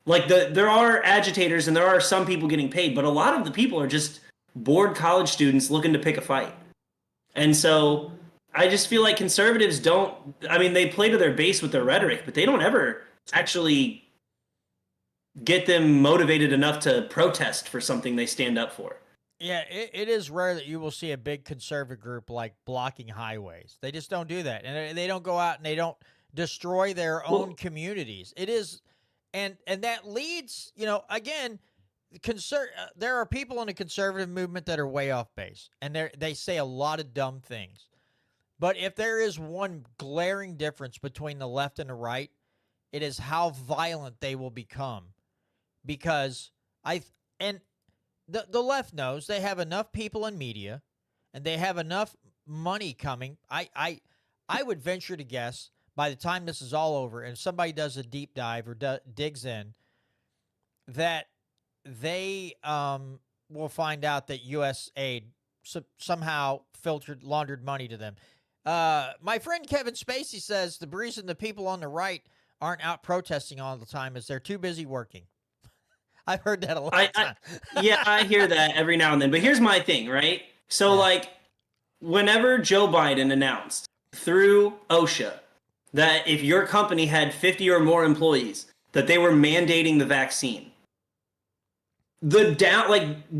Like there are agitators and there are some people getting paid, but a lot of the people are just bored college students looking to pick a fight. And so I just feel like conservatives don't. I mean, they play to their base with their rhetoric, but they don't ever actually get them motivated enough to protest for something they stand up for. Yeah, it is rare that you will see a big conservative group like blocking highways. They just don't do that, and they don't go out and they don't destroy their own Well, communities. It is, and that leads, again, there are people in the conservative movement that are way off base, and they say a lot of dumb things. But if there is one glaring difference between the left and the right, it is how violent they will become. Because and the left knows they have enough people in media, and they have enough money coming. I would venture to guess by the time this is all over, and somebody does a deep dive or digs in, that they will find out that U.S. aid somehow laundered money to them. My friend Kevin Spacey says the reason the people on the right aren't out protesting all the time is they're too busy working. I've heard that a lot of times. Yeah, I hear that every now and then. But here's my thing, right? So, Yeah. like, whenever Joe Biden announced through OSHA that if your company had 50 or more employees, that they were mandating the vaccine,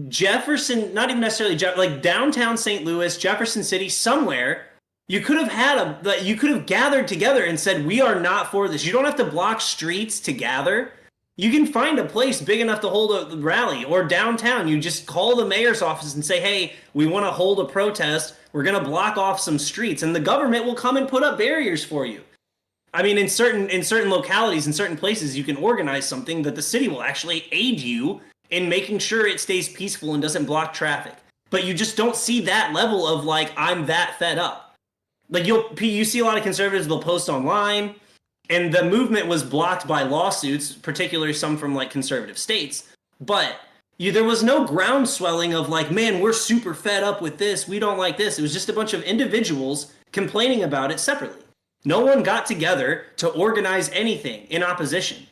Jefferson, not even necessarily like downtown St. Louis, Jefferson City, somewhere, you could have gathered together and said, we are not for this. You don't have to block streets to gather. You can find a place big enough to hold a rally, or downtown. You just call the mayor's office and say, hey, we want to hold a protest. We're going to block off some streets, and the government will come and put up barriers for you. I mean, in certain localities, in certain places, you can organize something that the city will actually aid you in making sure it stays peaceful and doesn't block traffic. But you just don't see that level of, like, I'm that fed up. Like, you see a lot of conservatives, they'll post online, and the movement was blocked by lawsuits, particularly some from, like, conservative states. But there was no groundswelling of, like, man, we're super fed up with this, we don't like this. It was just a bunch of individuals complaining about it separately. No one got together to organize anything in opposition.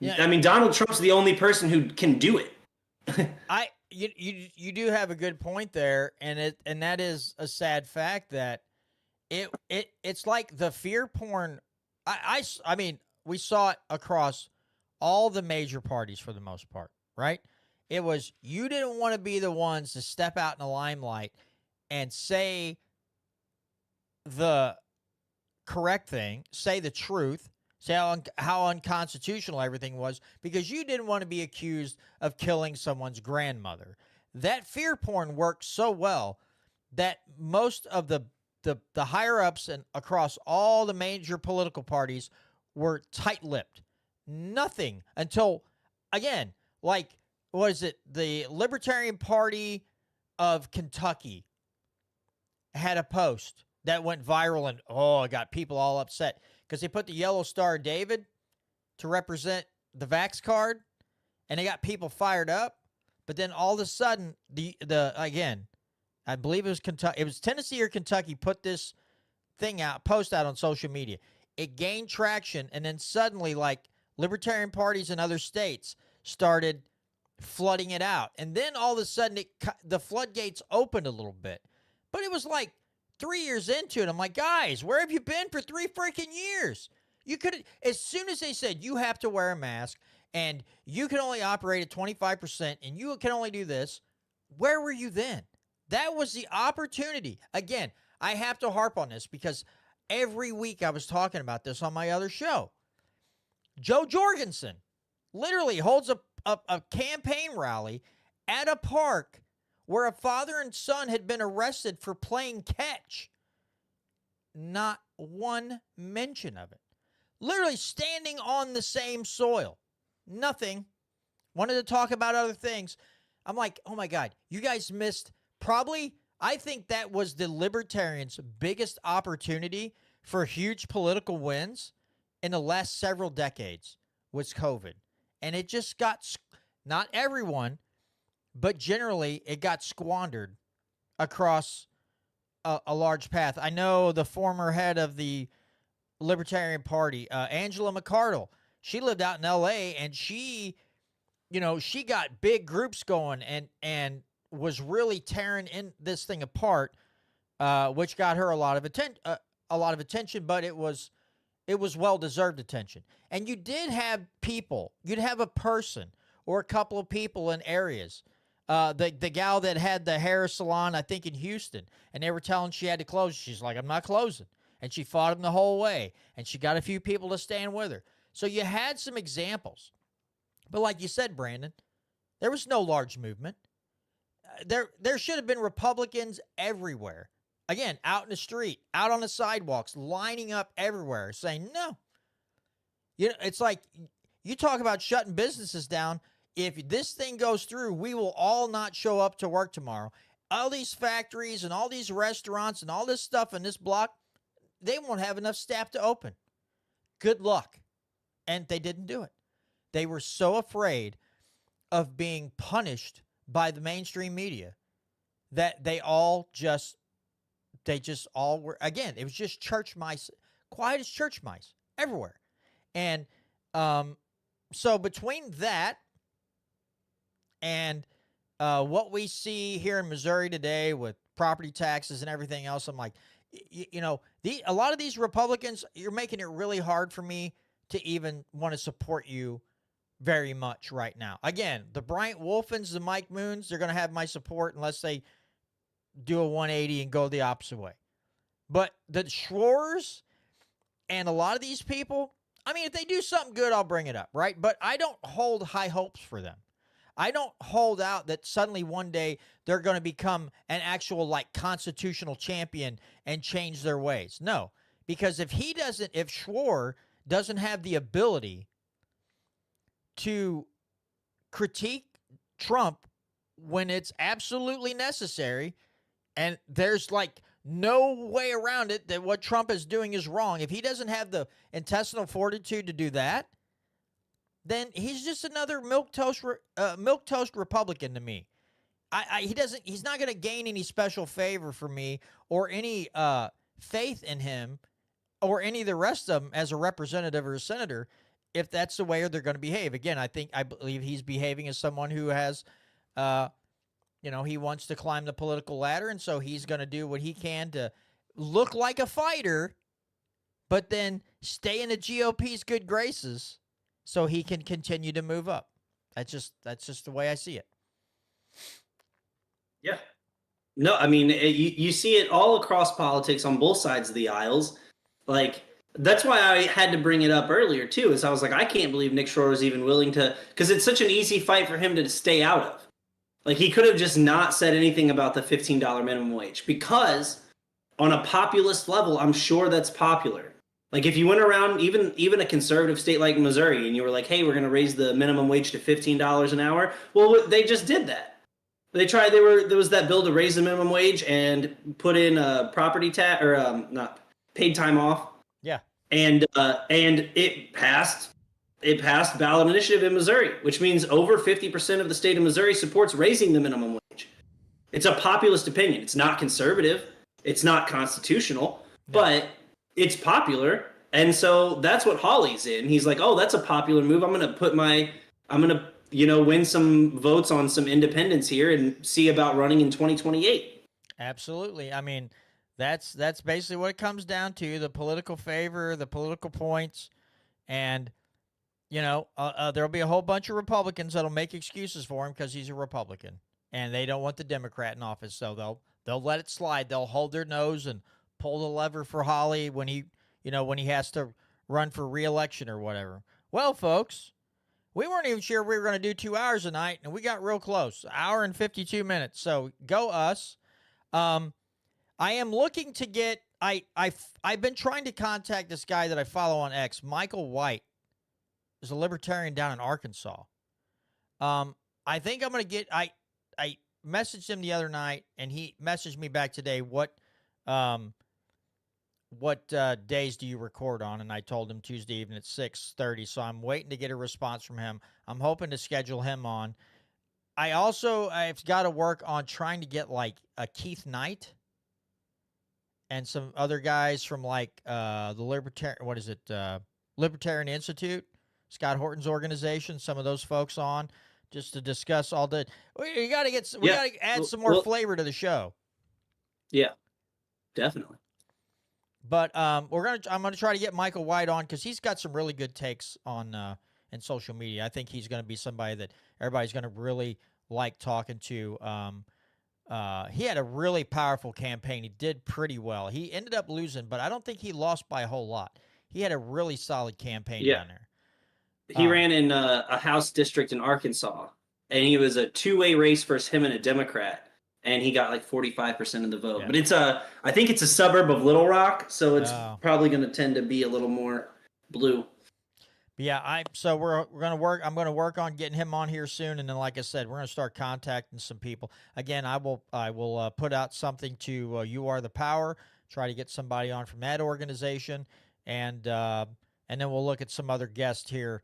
Yeah. I mean, Donald Trump's the only person who can do it. You do have a good point there, and that is a sad fact that it's like the fear porn. I mean, we saw it across all the major parties for the most part, right? It was, you didn't want to be the ones to step out in the limelight and say the correct thing, say the truth, say how unconstitutional everything was, because you didn't want to be accused of killing someone's grandmother. That fear porn worked so well that most of the higher-ups and across all the major political parties were tight-lipped. Nothing until, again, like, what is it? The Libertarian Party of Kentucky had a post that went viral, and it got people all upset because they put the yellow Star of David to represent the vax card, and they got people fired up. But then all of a sudden, again, I believe it was Kentucky. It was Tennessee or Kentucky put this post out on social media. It gained traction, and then suddenly, like, libertarian parties in other states started flooding it out. And then all of a sudden, the floodgates opened a little bit. But it was like 3 years into it. I'm like, guys, where have you been for 3 freaking years? You could, as soon as they said you have to wear a mask and you can only operate at 25% and you can only do this, where were you then? That was the opportunity. Again, I have to harp on this because every week I was talking about this on my other show. Joe Jorgensen literally holds a campaign rally at a park where a father and son had been arrested for playing catch. Not one mention of it. Literally standing on the same soil. Nothing. Wanted to talk about other things. I'm like, oh my God, you guys missed probably, I think that was the Libertarians' biggest opportunity for huge political wins in the last several decades was COVID. And it just got, not everyone, but generally it got squandered across a large path. I know the former head of the Libertarian Party, Angela McArdle, she lived out in L.A. and she got big groups going and was really tearing in this thing apart which got her a lot of attention, but it was well-deserved attention. And you did have people, you'd have a person or a couple of people in areas. The gal that had the hair salon, I think in Houston, and they were telling she had to close. She's like, I'm not closing. And she fought him the whole way. And she got a few people to stand with her. So you had some examples. But like you said, Brandon, there was no large movement. There should have been Republicans everywhere. Again, out in the street, out on the sidewalks, lining up everywhere, saying no. You know, it's like you talk about shutting businesses down. If this thing goes through, we will all not show up to work tomorrow. All these factories and all these restaurants and all this stuff in this block, they won't have enough staff to open. Good luck. And they didn't do it. They were so afraid of being punished by the mainstream media that they just all were, again, it was just church mice, quiet as church mice everywhere. And so between that and what we see here in Missouri today with property taxes and everything else, I'm like, a lot of these Republicans, you're making it really hard for me to even want to support you very much right now. Again, the Bryant Wolfens, the Mike Moons, they're going to have my support unless they do a 180 and go the opposite way. But the Schwarers and a lot of these people, I mean, if they do something good, I'll bring it up, right? But I don't hold high hopes for them. I don't hold out that suddenly one day they're going to become an actual constitutional champion and change their ways. No, because if Schwar doesn't have the ability to critique Trump when it's absolutely necessary, and there's no way around it that what Trump is doing is wrong. If he doesn't have the intestinal fortitude to do that, then he's just another milquetoast Republican to me. He's not going to gain any special favor from me or any faith in him or any of the rest of them as a representative or a senator if that's the way they're going to behave. Again, I believe he's behaving as someone who has, he wants to climb the political ladder, and so he's going to do what he can to look like a fighter, but then stay in the GOP's good graces so he can continue to move up. That's just the way I see it. Yeah. No, I mean, you see it all across politics on both sides of the aisles. That's why I had to bring it up earlier, too, is I was like, I can't believe Nick Schroer is even willing to, because it's such an easy fight for him to stay out of. He could have just not said anything about the $15 minimum wage, because on a populist level, I'm sure that's popular. If you went around even a conservative state like Missouri and you were like, hey, we're going to raise the minimum wage to $15 an hour. Well, they just did that. There was that bill to raise the minimum wage and put in a property tax or not paid time off. Yeah. And it passed ballot initiative in Missouri, which means over 50% of the state of Missouri supports raising the minimum wage. It's a populist opinion. It's not conservative. It's not constitutional, but it's popular. And so that's what Hawley's in. He's like, oh, that's a popular move. I'm going to win some votes on some independents here and see about running in 2028. Absolutely. I mean, that's basically what it comes down to, the political favor, the political points, and there'll be a whole bunch of Republicans that'll make excuses for him because he's a Republican, and they don't want the Democrat in office, so they'll let it slide. They'll hold their nose and pull the lever for Hawley when he has to run for re-election or whatever. Well, folks, we weren't even sure we were going to do 2 hours a night, and we got real close, 1 hour and 52 minutes. So go us. I am looking to get. I've been trying to contact this guy that I follow on X, Michael White. Is a libertarian down in Arkansas. I think I'm going to get, I messaged him the other night, and he messaged me back today, what days do you record on? And I told him Tuesday evening at 6:30, so I'm waiting to get a response from him. I'm hoping to schedule him on. I've got to work on trying to get a Keith Knight and some other guys from the Libertarian Institute, Scott Horton's organization, some of those folks on just to discuss all the. We got to add some more flavor to the show. Yeah. definitely. But I'm gonna try to get Michael White on because he's got some really good takes on in social media. I think he's gonna be somebody that everybody's gonna really like talking to. He had a really powerful campaign. He did pretty well. He ended up losing, but I don't think he lost by a whole lot. He had a really solid campaign Yeah. down there. He ran in a House district in Arkansas, and he was a two-way race versus him and a Democrat, and he got like 45% of the vote. Yeah. But I think it's a suburb of Little Rock, so it's Oh. probably going to tend to be a little more blue. Yeah, so we're gonna work. I'm gonna work on getting him on here soon, and then, like I said, we're gonna start contacting some people. Again, I will put out something to You Are the Power. Try to get somebody on from that organization, and then we'll look at some other guests here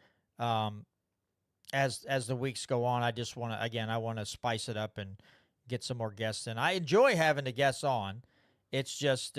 as the weeks go on. I just want to I want to spice it up and get some more guests in. I enjoy having the guests on. It's just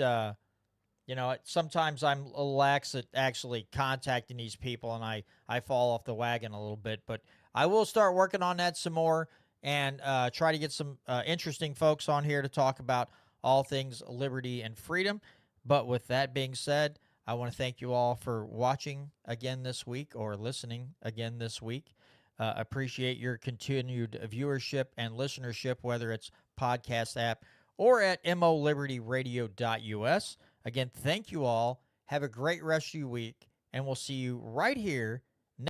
sometimes I'm a little lax at actually contacting these people, and I fall off the wagon a little bit. But I will start working on that some more and try to get some interesting folks on here to talk about all things liberty and freedom. But with that being said, I want to thank you all for watching again this week or listening again this week. Appreciate your continued viewership and listenership, whether it's podcast app or at molibertyradio.us. Again, thank you all. Have a great rest of your week, and we'll see you right here